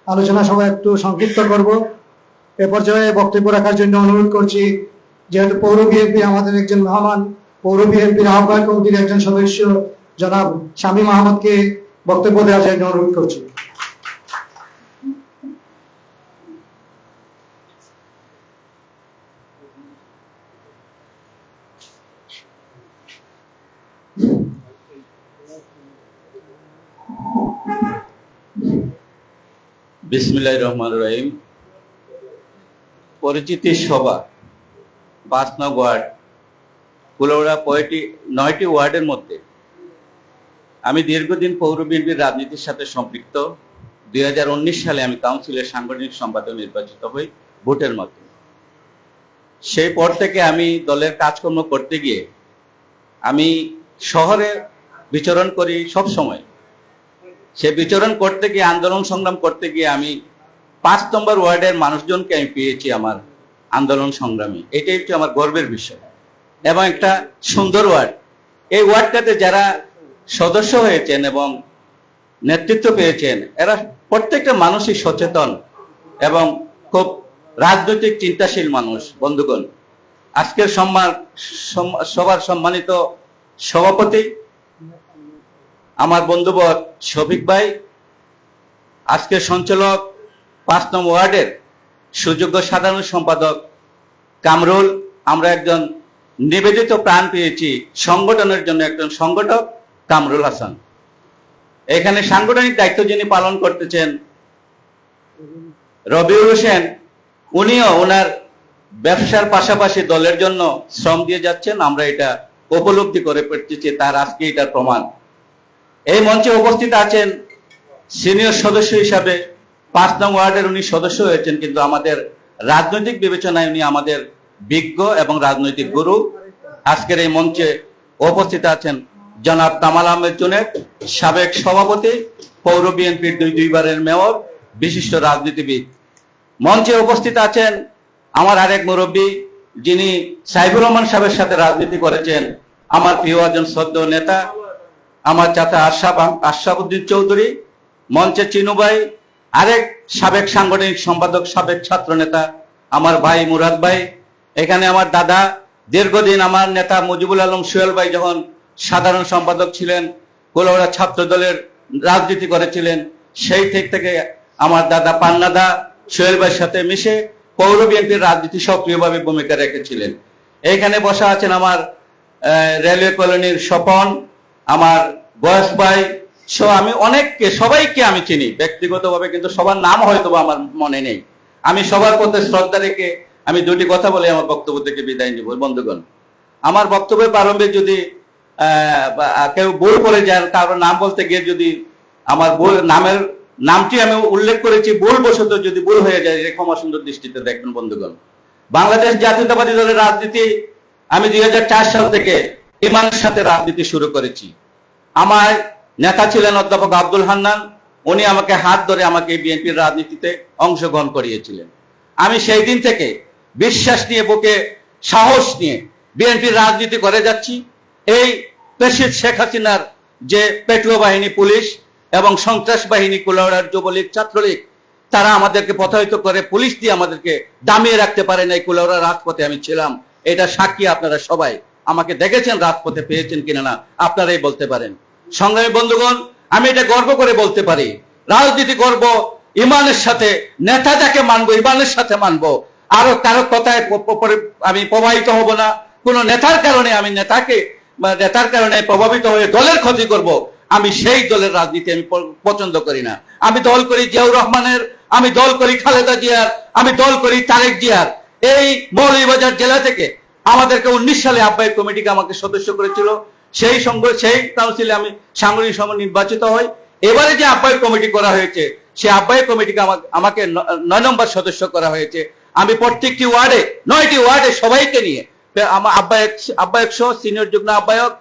আলোচনা সভা একটু সংক্ষিপ্ত করব। এ পর্যায়ে বক্তব্য রাখার জন্য অনুরোধ করছি, যেহেতু পৌর বিএনপি আমাদের একজন মেহমান, পৌর বিএনপির আহ্বায়ক কমিটির একজন সদস্য জনাব শামীম আহমদকে বক্তব্য দেওয়ার জন্য অনুরোধ করছি। বিসমিল্লাহির রহমানির রহিম। পরিচিতি সভা ৫ নং ওয়ার্ড কুলাউড়া ৯টি ওয়ার্ডের মধ্যে আমি দীর্ঘদিন পৌর বিএনপির রাজনীতির সাথে সম্পৃক্ত। ২০১৯ সালে আমি কাউন্সিলের সাংগঠনিক সম্পাদক নির্বাচিত হই ভোটের মাধ্যমে। সেই পর থেকে আমি দলের কাজকর্ম করতে গিয়ে আমি শহরে বিচরণ করি সব সময়। সে বিচরণ করতে গিয়ে, আন্দোলন সংগ্রাম করতে গিয়ে আমি ৫ নম্বর ওয়ার্ডের মানুষজনকে আমি পেয়েছি আমার আন্দোলন সংগ্রামে। এটাই হচ্ছে আমার গর্বের বিষয় এবং একটা সুন্দর ওয়ার্ড। এই ওয়ার্ডটাতে যারা সদস্য হয়েছেন এবং নেতৃত্ব পেয়েছেন এরা প্রত্যেকটা মানুষই সচেতন এবং খুব রাজনৈতিক চিন্তাশীল মানুষ। বন্ধুগণ, আজকের সবার সম্মানিত সভাপতি আমার বন্ধুবর শফিক ভাই, আজকের সঞ্চালক ৫ নং ওয়ার্ডের সুযোগ্য সাধারণ সম্পাদক কামরুল, আমরা একজন নিবেদিত প্রাণ পেয়েছি সংগঠনের জন্য, একজন সংগঠক কামরুল হাসান। এখানে সাংগঠনিক দায়িত্ব যিনি পালন করতেছেন রবিউল হোসেন, উনিও ওনার ব্যবসার পাশাপাশি দলের জন্য শ্রম দিয়ে যাচ্ছেন। আমরা এটা উপলব্ধি করে পেতেছি, তার আজকে এটার প্রমাণ। এই মঞ্চে উপস্থিত আছেন সিনিয়র সদস্য হিসাবে ৫ নং ওয়ার্ডের উনি সদস্য হয়েছেন, কিন্তু আমাদের রাজনৈতিক বিবেচনায় উনি আমাদের বিজ্ঞ এবং রাজনৈতিক গুরু। আজকের এই মঞ্চে উপস্থিত আছেন জনাব কামাল আহমেদ জুনেদ, সাবেক সভাপতি, পৌর বিএনপির দুইবারের মেয়র, বিশিষ্ট রাজনীতিবিদ। মঞ্চে উপস্থিত আছেন আমার আরেক মুরব্বী, যিনি সাইফুর রহমান সাহেবের সাথে রাজনীতি করেছেন, আমার প্রিয় একজন শ্রদ্ধেয় নেতা, আমার চাচা আশরাফুদ্দিন চৌধুরী। মঞ্চে চিনু ভাই, আরেক সাবেক সাংগঠনিক সম্পাদক, সাবেক ছাত্র নেতা আমার ভাই মুরাদ ভাই। এখানে আমার দাদা, দীর্ঘদিন আমার নেতা মুজিবুল আলম সোহেল ভাই যখন সাধারণ সম্পাদক ছিলেন, কুলাউড়া ছাত্র দলের রাজনীতি করেছিলেন, সেই থেকে আমার দাদা পান্নাদা সোহেল ভাইয়ের সাথে মিশে পৌর বিএনপির রাজনীতি সক্রিয়ভাবে ভূমিকা রেখেছিলেন। এইখানে বসা আছেন আমার রেলওয়ে কলোনির স্বপন, আমার বয়স ভাই সহ আমি অনেককে, সবাইকে আমি চিনি ব্যক্তিগতভাবে, কিন্তু সবার নাম হয়তো আমার মনে নেই। আমি সবার প্রতি শ্রদ্ধা রেখে আমি দুটি কথা বলে আমার বক্তব্য থেকে বিদায় নিব। বন্ধুগণ, আমার বক্তব্যের প্রারম্ভে যদি কেউ ভুল করে যায়, কারো নাম বলতে গিয়ে যদি আমার নামটি আমি উল্লেখ করেছি ভুল বশত যদি ভুল হয়ে যায়, ক্ষমা সুন্দর দৃষ্টিতে দেখবেন। বন্ধুগণ, বাংলাদেশ জাতীয়তাবাদী দলের রাজনীতি আমি ২০০৪ সাল থেকে ইমানের সাথে রাজনীতি শুরু করেছি। আমার নেতা ছিলেন অধ্যাপক আব্দুল হান্নান, উনি আমাকে হাত ধরে আমাকে বিএনপির রাজনীতিতে অংশগ্রহণ করিয়েছিলেন। আমি সেই দিন থেকে বিশ্বাস নিয়ে, বুকে সাহস নিয়ে বিএনপির রাজনীতি করে যাচ্ছি। এই প্রেসিডেন্ট শেখ হাসিনার যে পেট্রো বাহিনী, পুলিশ এবং সন্ত্রাস বাহিনী, কুলাউড়ার যুবলীগ, ছাত্রলীগ, তারা আমাদেরকে প্রতারিত করে পুলিশ দিয়ে আমাদেরকে দামিয়ে রাখতে পারে নাই। কুলাউড়ার রাজপথে আমি ছিলাম, এটা সাক্ষী আপনারা সবাই। আমাকে দেখেছেন রাজপথে, পেয়েছেন কিনা না আপনারাই বলতে পারেন। সংগ্রামী বন্ধুগণ, আমি এটা গর্ব করে বলতে পারি, রাজনীতি করব ইমানের সাথে, নেতা যাকে মানবো ইমানের সাথে মানবো। আরো কারো কথায় আমি প্রভাবিত হব না। কোন নেতার কারণে আমি নেতার কারণে প্রভাবিত হয়ে দলের ক্ষতি করব, আমি সেই দলের রাজনীতি আমি পছন্দ করি না। আমি দল করি জিয়াউর রহমানের, আমি দল করি খালেদা জিয়ার, আমি দল করি তারেক জিয়ার। এই মৌলভীবাজার জেলা থেকে আমাদেরকে 19 সালে আহ্বায়ক কমিটিকে আমাকে সদস্য করেছিল। সেই কাউন্সিলে আমি সাংগঠনিক সভা নির্বাচিত হই। এবারে যে আহ্বায়ক কমিটি করা হয়েছে, সেই আহ্বায়ক কমিটিকে আমাকে 9 নম্বর সদস্য করা হয়েছে। আমি প্রত্যেকটি ওয়ার্ডে, 9টি ওয়ার্ডে সবাইকে নিয়ে, আমার আহ্বায়ক সহ, সিনিয়র যুগ্ম আহ্বায়ক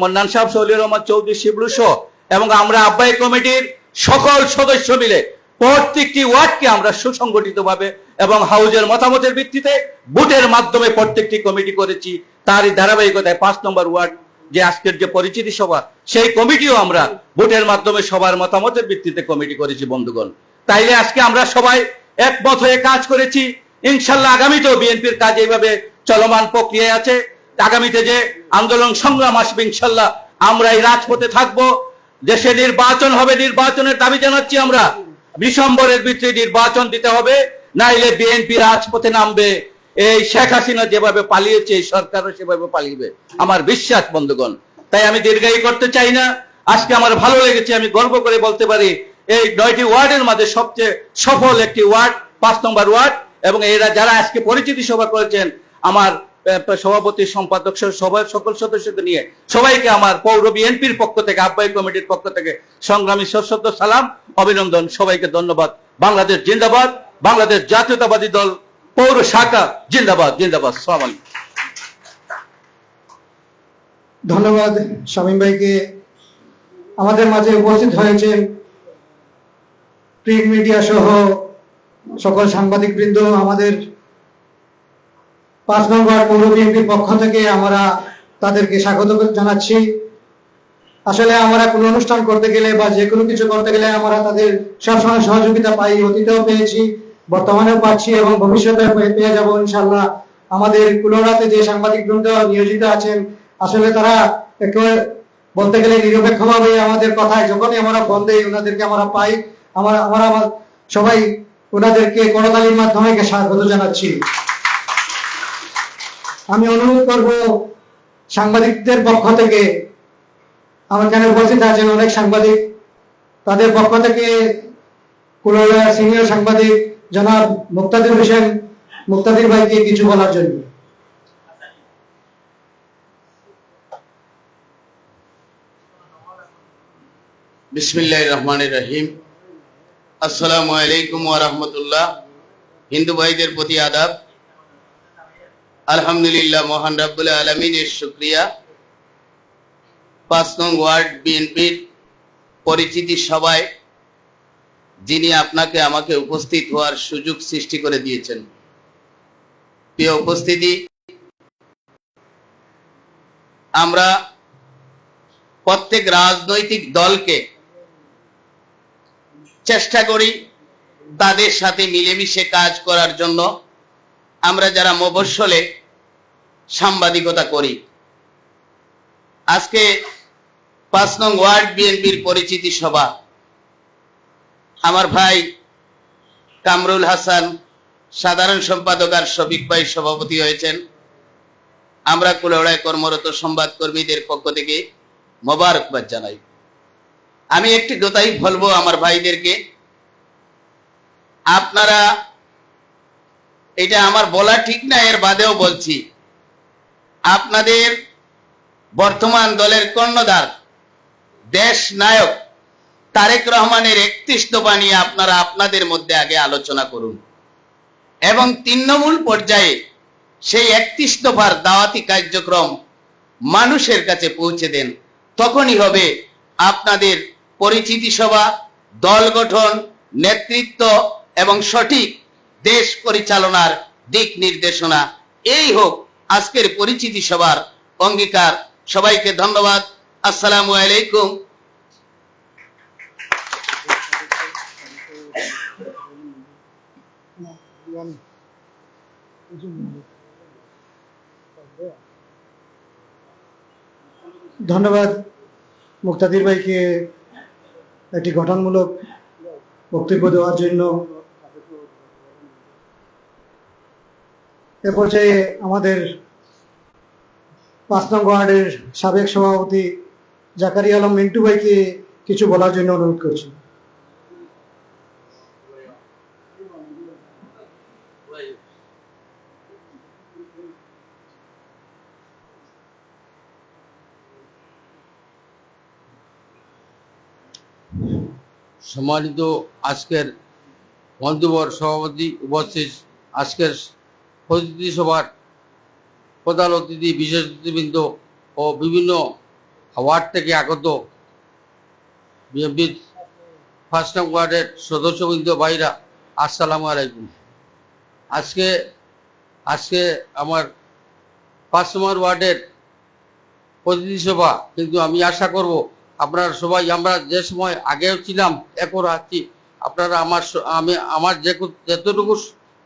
মন্নান সাহেব, সলিউর রহমান চৌধুরী, শিবলু সহ, এবং আমরা আহ্বায়ক কমিটির সকল সদস্য মিলে প্রত্যেকটি ওয়ার্ডকে আমরা সুসংগঠিতভাবে এবং হাউজের মতামতের ভিত্তিতে ভোটের মাধ্যমে প্রত্যেকটি কমিটি করেছি। তারই ধারাবাহিকতায় 5 নম্বর ওয়ার্ড যে আজকের যে পরিচিতি সভা, সেই কমিটিও আমরা ভোটের মাধ্যমে সবার মতামতের ভিত্তিতে কমিটি করেছি। বন্ধুগণ, তাইলে আজকে আমরা সবাই একমত হয়ে কাজ করেছি। ইনশাল্লাহ আগামীতেও বিএনপির কাজ এইভাবে চলমান প্রক্রিয়ায় আছে। আগামীতে যে আন্দোলন সংগ্রাম আসবে, ইনশাল্লাহ আমরা এই রাজপথে থাকবো। দেশে নির্বাচন হবে, নির্বাচনের দাবি জানাচ্ছি আমরা। ডিসেম্বরের ভিতরে নির্বাচন দিতে হবে, নাইলে বিএনপি রাজপথে নামবে। এই শেখ হাসিনা যেভাবে পালিয়েছে এই সরকারও সেভাবে পালিয়ে আমার বিশ্বাস বন্ধুগণ। তাই আমি দীর্ঘায়ী করতে চাই না। আজকে আমার ভালো লেগেছে, আমি গর্ব করে বলতে পারি এই 9টি ওয়ার্ডের মধ্যে সবচেয়ে সফল একটি ওয়ার্ড 5 নম্বর ওয়ার্ড। এবং এরা যারা আজকে পরিচিতি সভা করেছেন, আমার সভাপতি সম্পাদক সভার সকল সদস্যদের নিয়ে সবাইকে আমার পৌর বিএনপির পক্ষ থেকে, আহ্বায়ক কমিটির পক্ষ থেকে সংগ্রামী সশ্রদ্ধ সালাম, অভিনন্দন। সবাইকে ধন্যবাদ। বাংলাদেশ জিন্দাবাদ, বাংলাদেশ জাতীয়তাবাদী দল পৌর শাখা জিন্দাবাদ, জিন্দাবাদ। আসসালামু আলাইকুম। ধন্যবাদ শামীম ভাইকে। আমাদের মাঝে উপস্থিত হয়েছেন প্রিন্ট মিডিয়া সহ সকল সাংবাদিক বৃন্দ। আমাদের 5 নং ওয়ার্ড পৌর বিএনপির পক্ষ থেকে আমরা তাদেরকে স্বাগত জানাচ্ছি। আসলে আমরা কোনো অনুষ্ঠান করতে গেলে বা যে কোনো কিছু করতে গেলে আমরা তাদের সবসময় সহযোগিতা পাই, অতীতেও পেয়েছি, বর্তমানেও পাচ্ছি এবং ভবিষ্যতে পেয়ে যাব ইনশাল্লাহ। আমাদের কুলোরাতে যে সাংবাদিক বৃন্দ নিয়োজিত আছেন, আসলে তারা একেবারে বলতে গেলে নিরপেক্ষভাবে আমাদের কথায় যখনই আমরা ফোন দেই ওনাদেরকে আমরা পাই। আমরা সবাই ওনাদেরকে করতালির মাধ্যমে স্বাগত জানাচ্ছি। আমি অনুরোধ করব সাংবাদিকদের পক্ষ থেকে, আমার এখানে উপস্থিত আছেন অনেক সাংবাদিক, তাদের পক্ষ থেকে কুলোরা সিনিয়র সাংবাদিক জনাব মুক্তাদির হোসেন, মুক্তাদির ভাইকে কিছু বলার জন্য। বিসমিল্লাহির রহমানির রহিম। আসসালামু আলাইকুম ওয়া রাহমাতুল্লাহ। হিন্দু ভাইদের প্রতি আদাব। আলহামদুলিল্লাহ, মহান রাব্বুল আলামিনের শুকরিয়া। 5 নং ওয়ার্ড বিএনপির পরিচিতি সভায় যিনি আপনাকে আমাকে উপস্থিত হওয়ার সুযোগ সৃষ্টি করে দিয়েছেন। প্রিয় উপস্থিতি, আমরা প্রত্যেক রাজনৈতিক দলকে চেষ্টা করি তাদের সাথে মিলেমিশে কাজ করার জন্য। আমরা যারা মফস্বলে সাংবাদিকতা করি, আজকে 5 নং ওয়ার্ড বিএনপির পরিচিতি সভা, আমার ভাই কামরুল হাসান সাধারণ সম্পাদক আর শফিক ভাই সভাপতি হয়েছেন। আমরা কুলাউড়ায় কর্মরত সংবাদকর্মীদের পক্ষ থেকে মোবারকবাদ জানাই। আমি একটি কথাই বলবো আমার ভাইদেরকে, আপনারা, এটা আমার বলা ঠিক না, এর বাদেও বলছি, আপনাদের বর্তমান দলের কর্ণধার দেশ নায়ক তারেক রহমানের 31 দফা নিয়ে আপনারা আপনাদের মধ্যে আগে আলোচনা করুন এবং তৃণমূল পর্যায়ে সেই 31 দফার দাওয়াতি কার্যক্রম মানুষের কাছে পৌঁছে দেন। তখনই হবে আপনাদের পরিচিতি সভা, দল গঠন, নেতৃত্ব এবং সঠিক দেশ পরিচালনার দিক নির্দেশনা। এই হোক আজকের পরিচিতি সভার অঙ্গীকার। সবাইকে ধন্যবাদ। আসসালামু আলাইকুম। ধন্যবাদ মুক্তাদির ভাইকে একটি গঠনমূলক বক্তব্য দেওয়ার জন্য। এ পর্যায়ে আমাদের 5 নং ওয়ার্ডের সাবেক সভাপতি জাকারিয়া আলম মিন্টু ভাইকে কিছু বলার জন্য অনুরোধ করছি। সম্মানিত আজকের বন্ধুবর সভাপতি, উপস্থিত আজকের পরিচিতি সভার প্রধান অতিথি, বিশেষ অতিথিবৃন্দ ও বিভিন্ন ওয়ার্ড থেকে আগত বিএনপির 5 নং ওয়ার্ডের সদস্যবৃন্দ, ভাইরা, আসসালামু আলাইকুম। আজকে আমার 5 নম্বর ওয়ার্ডের প্রতিনিধি সভা, কিন্তু আমি আশা করব আপনারা সবাই, আমরা যে সময় আগেও ছিলাম এখন আছি, আপনারা আমার যেতটুকু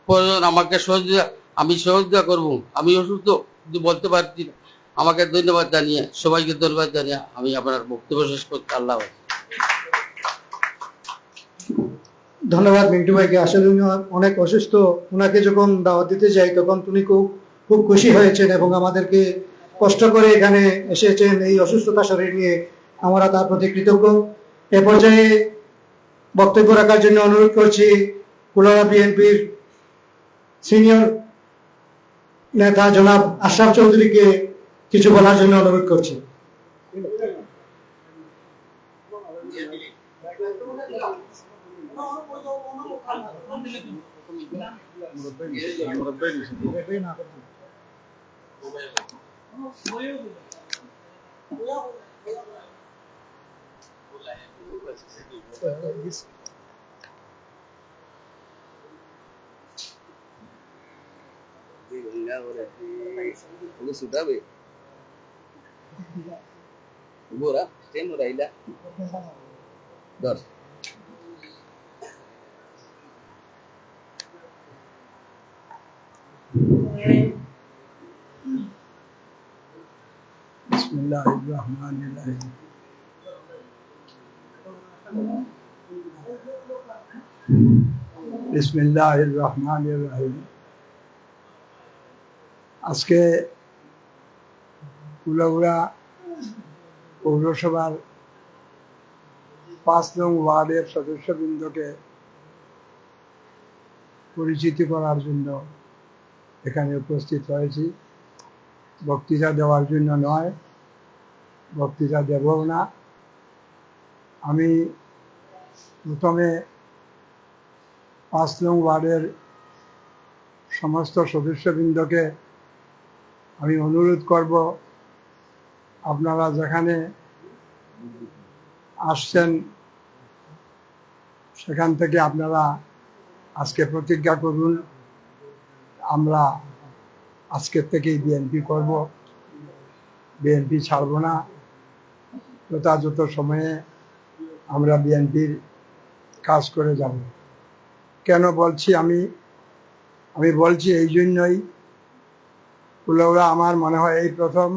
প্রয়োজন আমাকে সহযোগিতা করব। আমি অসুস্থ, কিন্তু বলতে পারছি না। আমাকে ধন্যবাদ জানিয়ে, সবাইকে ধন্যবাদ জানিয়ে আমি আপনার বক্তব্য শেষ করতে। আল্লাহ। ধন্যবাদ মিন্টু ভাইকে। আসলে উনি অনেক অসুস্থ, ওনাকে যখন দাওয়াত দিতে যাই তখন উনি খুব খুশি হয়েছেন এবং আমাদেরকে কষ্ট করে এখানে এসেছেন এই অসুস্থতা শরীর নিয়ে, আমরা তার প্রতি কৃতজ্ঞ। এ পর্যায়ে বক্তব্য রাখার জন্য অনুরোধ করছি কুলাউড়া বিএনপির সিনিয়র নেতা জনাব আশরাফ চৌধুরীকে কিছু বলার জন্য অনুরোধ করছি। বিসমিল্লাহির রহমানির রহিম। আজকে কুলাউড়া পৌরসভার 5 নং ওয়ার্ডের সদস্যবৃন্দকে পরিচিতি করার জন্য এখানে উপস্থিত হয়েছি। বক্তৃতা দেওয়ার জন্য নয়, বক্তৃতা দেবও না। আমি প্রথমে 5 নং ওয়ার্ডের সমস্ত সদস্যবৃন্দকে আমি অনুরোধ করব, আপনারা যেখানে আসছেন সেখান থেকে আপনারা আজকে প্রতিজ্ঞা করুন, আমরা আজকের থেকেই বিএনপি করব, বিএনপি ছাড়ব না। যথাযথ সময়ে আমরা বিএনপির কাজ করে যাব। কেন বলছি আমি বলছি এই জন্যই, কুলাউড়া আমার মনে হয় এই প্রথম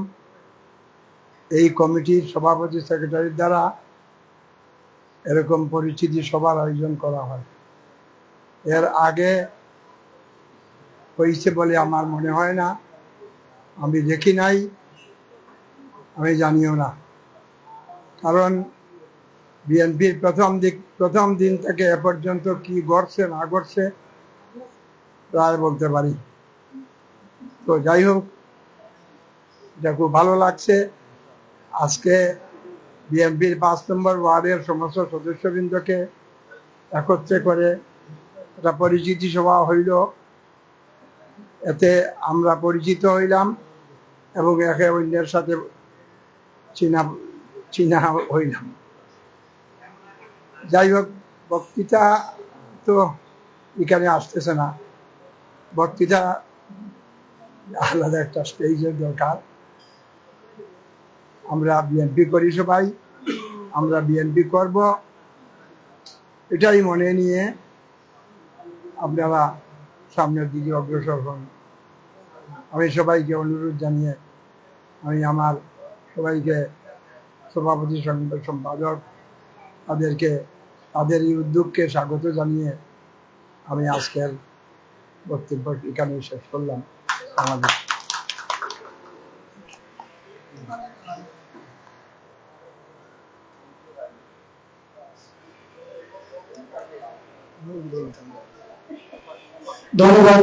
এই কমিটির সভাপতি সেক্রেটারির দ্বারা এরকম পরিচিতি সভার আয়োজন করা হয়। এর আগে হয়েছে বলে আমার মনে হয় না, আমি দেখি নাই, আমি জানিও না। কারণ বিএনপির প্রথম দিন থেকে এ পর্যন্ত কি ঘটছে না ঘটছে প্রায় বলতে পারি। তো যাই হোক, এটা খুব ভালো লাগছে। আজকে বিএনপির 5 নম্বর ওয়ার্ডের সমস্ত সদস্যবৃন্দকে একত্রে করে একটা পরিচিতি সভা হইল। এতে আমরা পরিচিত হইলাম এবং একে অন্যের সাথে চিনা হইলাম। যাই হোক, বক্তৃতা তো এখানে আসতেছে না, বক্তৃতা আলাদা একটা স্টেজের দরকার। আমরা বিএনপি করি, সবাই আমরা বিএনপি করব, এটাই মনে নিয়ে আপনারা সামনের দিকে অগ্রসর হন। আমি সবাইকে অনুরোধ জানিয়ে আমি আমার সবাইকে সভাপতি সম্পাদক তাদের এই উদ্যোগকে স্বাগত জানিয়ে আমি আজকের বক্তব্য এখানে শেষ করলাম। আমাদের ধন্যবাদ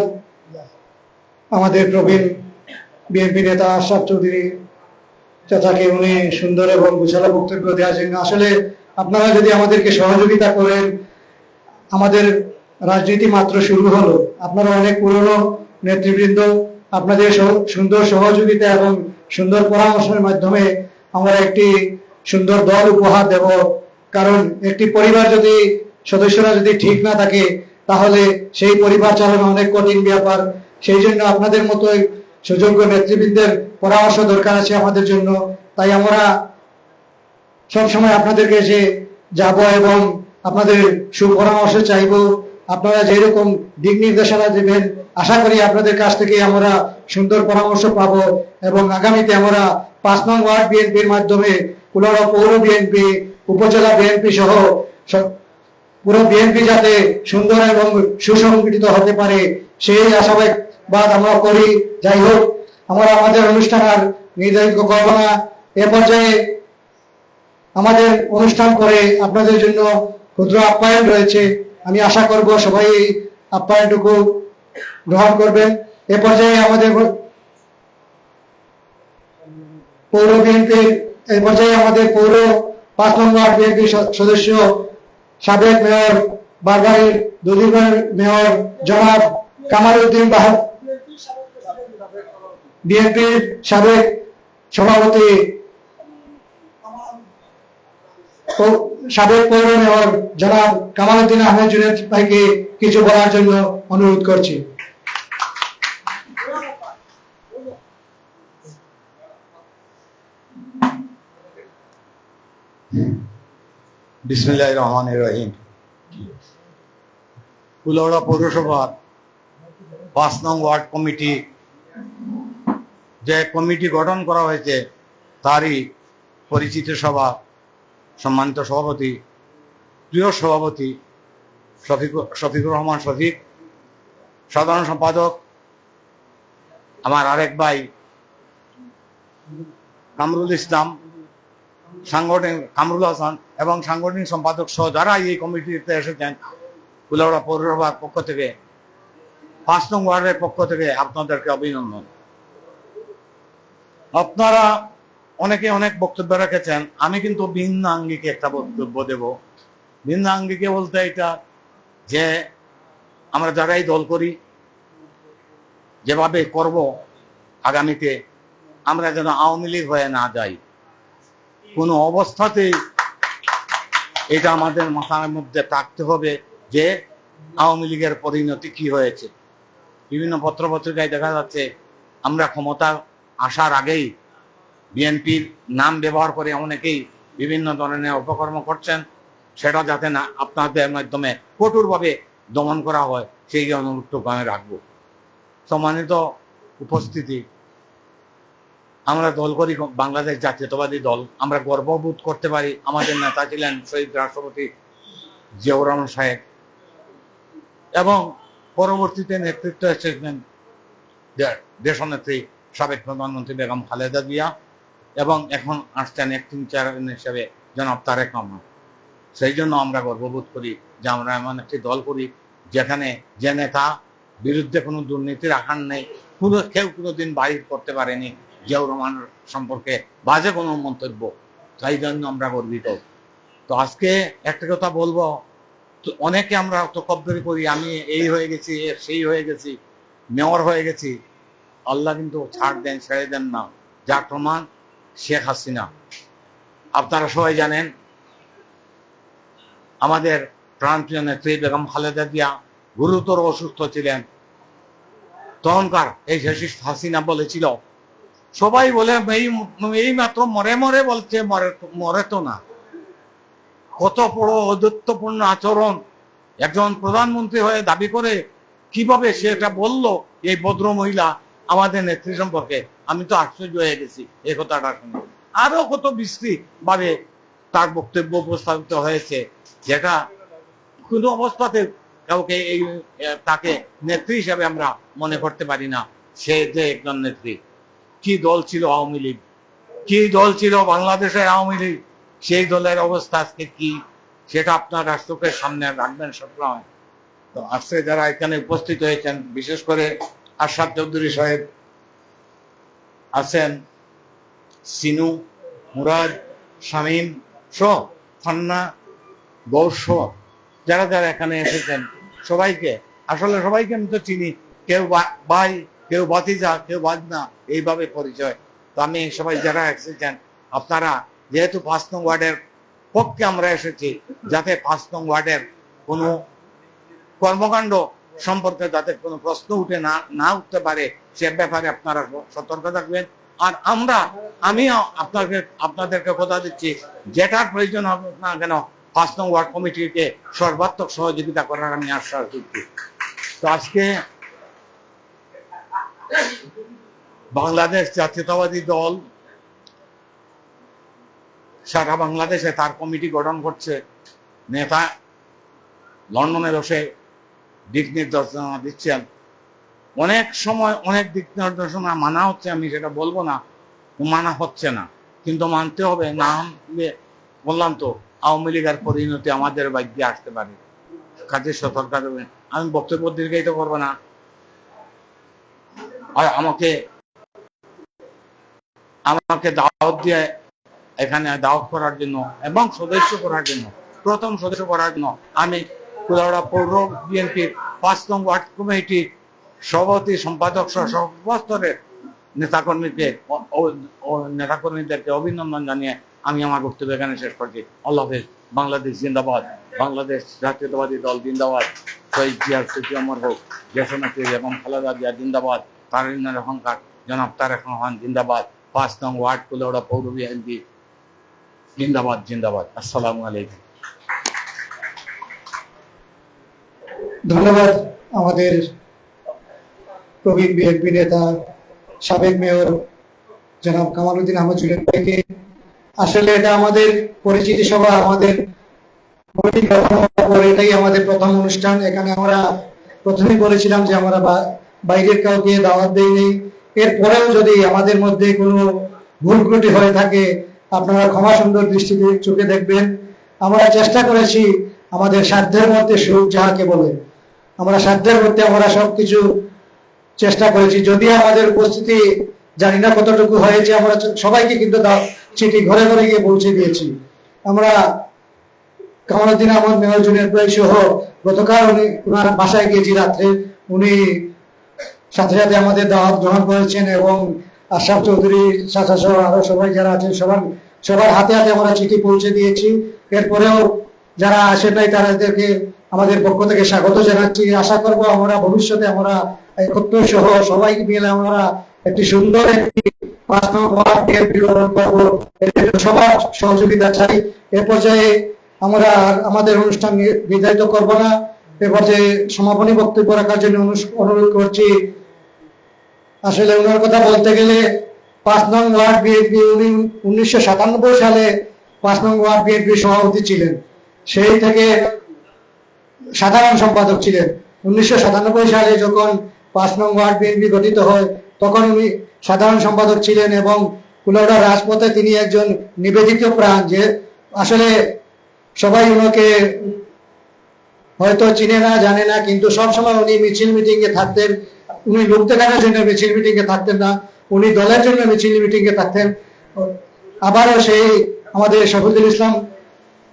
আমাদের প্রবীণ বিএনপি নেতা আশরাফ চৌধুরী চাচাকে, উনি সুন্দর এবং গোছালো বক্তব্য দেওয়ার জন্য। আসলে আপনারা যদি আমাদেরকে সহযোগিতা করেন, আমাদের রাজনীতি মাত্র শুরু হলো, আপনারা অনেক পুরনো নেতৃবৃন্দ, আপনাদের সুন্দর সহযোগিতা এবং সুন্দর পরামর্শের মাধ্যমে আমরা একটি সুন্দর দল উপহার দেব। কারণ একটি পরিবার যদি সদস্যরা যদি ঠিক না থাকে তাহলে সেই পরিবার চালানো অনেক কঠিন ব্যাপার। সেই জন্য আপনাদের মতো সুযোগ্য নেতৃবৃন্দের পরামর্শ দরকার আছে আমাদের জন্য। তাই আমরা সবসময় আপনাদের কাছে যাব এবং আপনাদের সুপরামর্শ চাইব। আপনারা যেরকম দিক নির্দেশনা দেবেন, আশা করি আপনাদের কাছ থেকে আমরা সুন্দর পরামর্শ পাবো এবং আগামীতে আমরা 5 নং ওয়ার্ড বিএনপির মাধ্যমে কুলাউড়া পৌর বিএনপি, উপজেলা বিএনপি সহ পুরো বিএনপি যাতে সুন্দর এবং সুসংগঠিত হতে পারে সেই আশাবাদ আমরা করি। যাই হোক, আমরা আমাদের অনুষ্ঠান আর নির্ধারিত করব না। এ পর্যায়ে আমাদের অনুষ্ঠান করে আপনাদের জন্য ক্ষুদ্র আপ্যায়ন রয়েছে। আমি আশা করব সবাই এই আপ্যায়নটুকু গ্রহণ করবেন। এ পর্যায়ে আমাদের পৌর বিএনপির পৌর 5 নং ওয়ার্ড বিএনপির সদস্য সাবেক মেয়র বারবাড়ির দধিগড়ের মেয়র জনাব কামাল উদ্দিন বাহার, বিএনপির সাবেক সভাপতি সাবেক পৌর মেয়র জনাব কামাল উদ্দিন আহমেদ জুনেদ ভাইকে কিছু বলার জন্য অনুরোধ করছি। বিসমিল্লাহির রহমানির রহিম। কুলাউড়া পৌরসভার 5 নং ওয়ার্ড কমিটি, যে কমিটি গঠন করা হয়েছে তারই পরিচিত সভা, সম্মানিত সভাপতি, প্রিয় সভাপতি শফিকুর রহমান শফিক, সাধারণ সম্পাদক আমার আরেক ভাই কামরুল ইসলাম, সাংগঠনিক কামরুল হাসান এবং সাংগঠনিক সম্পাদক সহ যারা এই কমিটিতে এসেছেন, কুলাউড়া পৌরসভার পক্ষ থেকে, 5 নং ওয়ার্ডের পক্ষ থেকে আপনাদেরকে অভিনন্দন। আপনারা অনেকে অনেক বক্তব্য রেখেছেন, আমি কিন্তু ভিন্ন আঙ্গিকে একটা বক্তব্য দেব। ভিন্ন আঙ্গিকে বলতে এটা যে আমরা যারাই দল করি, যেভাবে করব আগামীতে, আমরা যেন আওয়ামী লীগ হয়ে না যাই। কোনো অবস্থাতেই এটা আমাদের মাথার মধ্যে থাকতে হবে যে আওয়ামী লীগের পরিণতি কি হয়েছে। বিভিন্ন পত্রপত্রিকায় দেখা যাচ্ছে আমরা ক্ষমতা আসার আগেই বিএনপির নাম ব্যবহার করে অনেকেই বিভিন্ন ধরনের অপকর্ম করছেন, সেটা যাতে না আপনাদের মাধ্যমে কঠোরভাবে দমন করা হয় সেই অনুরোধটুকু আমি রাখবো। সম্মানিত উপস্থিতি, আমরা দল করি বাংলাদেশ জাতীয়তাবাদী দল। আমরা গর্ববোধ করতে পারি আমাদের নেতা ছিলেন শহীদ রাষ্ট্রপতি জিয়াউর রহমান সাহেব, এবং পরবর্তীতে নেতৃত্ব এসেছিলেন দেশনেত্রী সাবেক প্রধানমন্ত্রী বেগম খালেদা জিয়া, এবং এখন আসছেন অ্যাক্টিং চেয়ারম্যান হিসেবে জনাব তারেক রহমান। সেই জন্য আমরা গর্ববোধ করি যে আমরা এমন একটি দল করি যেখানে যে নেতা বিরুদ্ধে কোনো দুর্নীতির আকার নেই, কেউ কোনোদিন বাহির করতে পারেনি জিয়াউর রহমান সম্পর্কে বাজে কোনো মন্তব্য। তাই জন্য আমরা গর্বিত। তো আজকে একটা কথা বলবো, অনেকে আমরা তকব্বরি করি, আমি এই হয়ে গেছি, সেই হয়ে গেছি, মেয়র হয়ে গেছি। আল্লাহ কিন্তু ছাড় দেন, ছেড়ে দেন না। যার প্রমাণ শেখ হাসিনা। আপনারা সবাই জানেন আমাদের প্রাণপ্রিয় নেত্রী বেগম খালেদা জিয়া গুরুতর অসুস্থ ছিলেন। তখনকার এই ফ্যাসিস্ট হাসিনা বলেছিল, সবাই বলে এই মাত্র মরে মরে বলছে, মরে তো না। কত বড় অদত্তপূর্ণ আচরণ একজন প্রধানমন্ত্রী হয়ে দাবি করে কিভাবে সেটা বলল এই ভদ্র মহিলা আমাদের নেত্রী সম্পর্কে। আমি তো আশ্চর্য হয়ে গেছি এই কথাটা শুনে। আরো কত বিশ্রী ভাবে তার বক্তব্য উপস্থাপিত হয়েছে, যেটা কোনো অবস্থাতে কাউকে তাকে নেত্রী হিসাবে আমরা মনে করতে পারি না। সে যে একজন নেত্রী। কি দল ছিল আওয়ামী লীগ, কি দল ছিল বাংলাদেশের আওয়ামী লীগ, সেই দলের অবস্থা আজকে কি, সেটা আপনার রাষ্ট্রকে সামনে রাখবেন সবসময়। তো আজকে যারা এখানে উপস্থিত হয়েছেন, বিশেষ করে আশরাফ চৌধুরী সাহেব আছেন, সিনু, মুরাদ, শামীম সহ, ফান্না, গৌস, যারা যারা এখানে এসেছেন, সবাইকে আসলে সবাইকে আমি তো চিনি, কেউ ভাই, কেউ ভাতিজা, কেউ ভাগনা, এইভাবে পরিচয়। তো আমি সবাই যারা এসেছেন, আপনারা যেহেতু 5 নং ওয়ার্ডের পক্ষে আমরা এসেছি, যাতে 5 নং ওয়ার্ডের কোনো কর্মকাণ্ড সম্পর্কে যাতে কোনো প্রশ্ন উঠে না উঠতে পারে, সে ব্যাপারে আপনারা সতর্ক থাকবেন। আর আমি আপনাদেরকে কথা দিচ্ছি, যেটার প্রয়োজন হবে না কেন 5 নং ওয়ার্ড কমিটিকে সর্বাত্মক সহযোগিতা করার আমি আশ্বাস দিচ্ছি। তো আজকে বাংলাদেশ জাতীয়তাবাদী দল সারা বাংলাদেশে তার কমিটি গঠন করছে। নেতা লন্ডনে বসে দিক নির্দেশনা দিচ্ছেন। অনেক সময় অনেক দিক নির্দেশনা মানা হচ্ছে, আমি সেটা বলবো না, মানা হচ্ছে না, কিন্তু মানতে হবে। না মানলে বললাম তো আওয়ামী লীগের পরিণতি আমাদের ভাগ্যে আসতে পারে, কাজে সতর্ক থাকবেন। আমি বক্তব্য দীর্ঘায়িত করবো না। আর আমাকে দাওয়াত দিয়ে এখানে দাওয়াত করার জন্য এবং সদস্য করার জন্য, প্রথম সদস্য করার জন্য আমি কুলাউড়া পৌর বিএনপির 5 নং ওয়ার্ড কমিটির সভাপতি সম্পাদক সহ সর্বস্তরের নেতাকর্মীদেরকে অভিনন্দন জানিয়ে আমি আমার বক্তব্য এখানে শেষ করছি। আল্লাহ হাফেজ। বাংলাদেশ জিন্দাবাদ, বাংলাদেশ জাতীয়তাবাদী দল জিন্দাবাদ, শহীদ জিয়ার স্মৃতি অমর হোক, দেশনেত্রী এবং খালেদা জিয়া জিন্দাবাদ, তারিনের অহংকার জনাব তারেক রহমান জিন্দাবাদ, 5 নং ওয়ার্ড কুলাউড়া পৌর বিএনপি জিন্দাবাদ জিন্দাবাদ। আসসালামু আলাইকুম। ধন্যবাদ আমাদের প্রবীণ বিএনপি নেতা সাবেক মেয়র জনাব কামালউদ্দিন আহমদ জুনেদ ভাইকে। আসলে এটা আমাদের পরিচিতি সভা, আমাদের এটাই আমাদের প্রথম অনুষ্ঠান। এখানে আমরা প্রথমেই বলেছিলাম যে আমরা বাইরের কাউকে দাওয়াত দেইনি। এরপরেও যদি আমাদের মধ্যে কোনো ভুল ত্রুটি হয়ে থাকে আপনারা ক্ষমা সুন্দর দৃষ্টিতে চোখে দেখবেন। আমরা চেষ্টা করেছি আমাদের সাধ্যের মধ্যে সুখ যাহাকে বলে, আমরা সাধ্যের মধ্যে আমরা সবকিছু চেষ্টা করেছি। যদি আমাদের উপস্থিতি জানি না কতটুকু হয়েছে, আমরা সবাইকে কিন্তু চিঠি ঘরে ঘরে গিয়ে পৌঁছে দিয়েছি। আমরা কামালউদ্দিন আহমদ মেয়র জুনিয়র ভাই সহ গতকাল উনি ওনার বাসায় গিয়েছি রাত্রে, উনি সাথে সাথে আমাদের দাওয়াত গ্রহণ করেছেন এবং আশরাফ চৌধুরী চাচা সহ আরো সবাই যারা আছেন সবার হাতে হাতে আমরা চিঠি পৌঁছে দিয়েছি। এরপরেও যারা আসেন নাই তাদেরকে আমাদের পক্ষ থেকে স্বাগত জানাচ্ছি। আশা করব আমরা ভবিষ্যতে আমরা একত্র সহ সবাই মিলে আমরা একটি সুন্দর একটি 5 নং ওয়ার্ড বিএনপি গঠন করব। সবার সহযোগিতা চাই। এ পর্যায়ে আমরা আমাদের অনুষ্ঠান বিদায়িত করব না, এ পর্যায়ে সমাপনী বক্তব্য রাখার জন্য অনুরোধ করছি। আসলে ওনার কথা বলতে গেলে 5 নং ওয়ার্ড বিএনপি উনি 1997 সালে 5 নং ওয়ার্ড বিএনপি সভাপতি ছিলেন, সেই থেকে সাধারণ সম্পাদক ছিলেন। 1997 সালে যখন 5 নং ওয়ার্ড বিএনপি গঠিত হয় তখন উনি সাধারণ সম্পাদক ছিলেন এবং কুলাউড়া রাজপথে তিনি একজন নিবেদিত প্রাণ, যে আসলে সবাই ওনাকে হয়তো চিনে না জানে না, কিন্তু সবসময় উনি মিছিল মিটিং এ থাকতেন। উনি লোক দেখানোর জন্য মিছিল মিটিং এ থাকতেন না, উনি দলের জন্য মিছিল মিটিং এ থাকতেন। আবারও সেই আমাদের শফিকুল ইসলাম,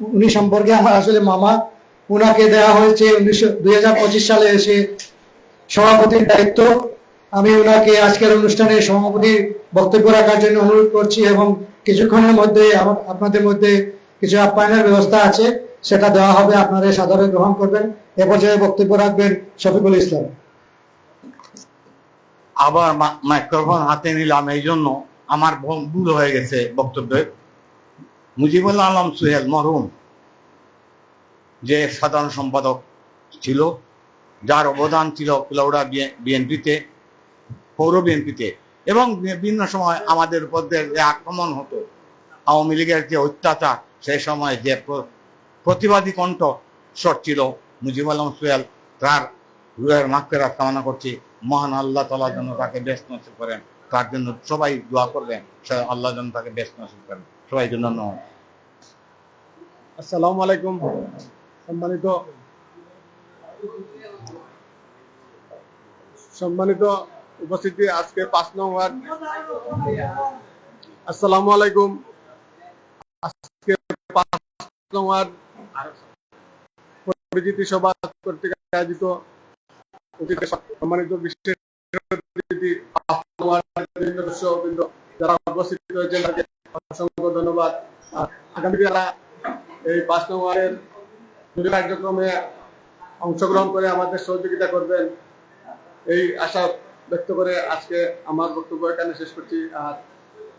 উনি সম্পর্কে আমার আসলে মামা, উনাকে দেওয়া হয়েছে 2025 সালে এসে সভাপতির দায়িত্ব। আমি উনাকে আজকের অনুষ্ঠানে সভাপতির বক্তব্য রাখার জন্য অনুরোধ করছি এবং কিছুক্ষণের মধ্যে আপনাদের মধ্যে কিছু আপ্যায়নের ব্যবস্থা আছে, সেটা দেওয়া হবে, আপনারা সাদরে গ্রহণ করবেন। এ পর্যায়ে বক্তব্য রাখবেন শফিকুল ইসলাম। আবার মাইক্রোফোন হাতে নিলাম, এই জন্য আমার ভুল হয়ে গেছে বক্তব্যে। মুজিবুল আলম সুহেল মরহুম যে সাধারণ সম্পাদক ছিল, যার অবদান ছিল কুলাউড়া বিএনপিতে, পৌর বিএনপিতে, এবং বিভিন্ন সময় আমাদের উপর যে আক্রমণ হতো, আওয়ামী লীগের যে অত্যাচার, সেই সময় যে প্রতিবাদী কণ্ঠ স্বর ছিল মুজিবুল আলম সুহেল, তার রুহের মাগফিরাত কামনা করছি। মহান আল্লাহ তাআলা যেন তাকে বেহেশত নসিব করেন, তার জন্য সবাই দোয়া করবেন, আল্লাহ যেন তাকে বেহেশত নসিব করেন। সবাইকে ধন্যবাদ। আসসালামু আলাইকুম। সম্মানিত উপস্থিতি, আজকে 5 নং ওয়ার্ড, আসসালামু আলাইকুম। আজকে 5 নং ওয়ার্ড পরিচিতি সভা কর্তৃক আয়োজিত সম্মানিত বিশেষ অতিথি যারা উপস্থিত হয়েছেন তাকে অসংখ্য ধন্যবাদ। আগামী যারা এই 5 নং ওয়ার্ডের কার্যক্রমে অংশগ্রহণ করে আমাদের সহযোগিতা করবেন, এই আশা ব্যক্ত করে আজকে আমার বক্তব্য এখানে শেষ করছি। আর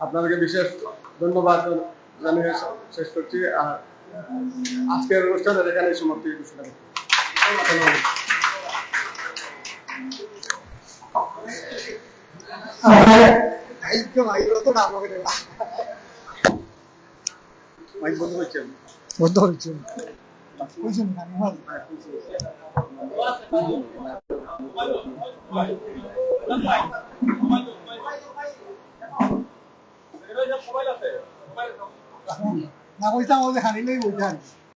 আপনাদেরকে বিশেষ ধন্যবাদ জানিয়ে শেষ করছি। আর আজকের অনুষ্ঠানের এখানে সমাপ্তি ঘোষণা করছি। বন্ধ হয়েছে। বুঝছেন খানি ভাই না বলতাম ওদের খানি লই বলতাম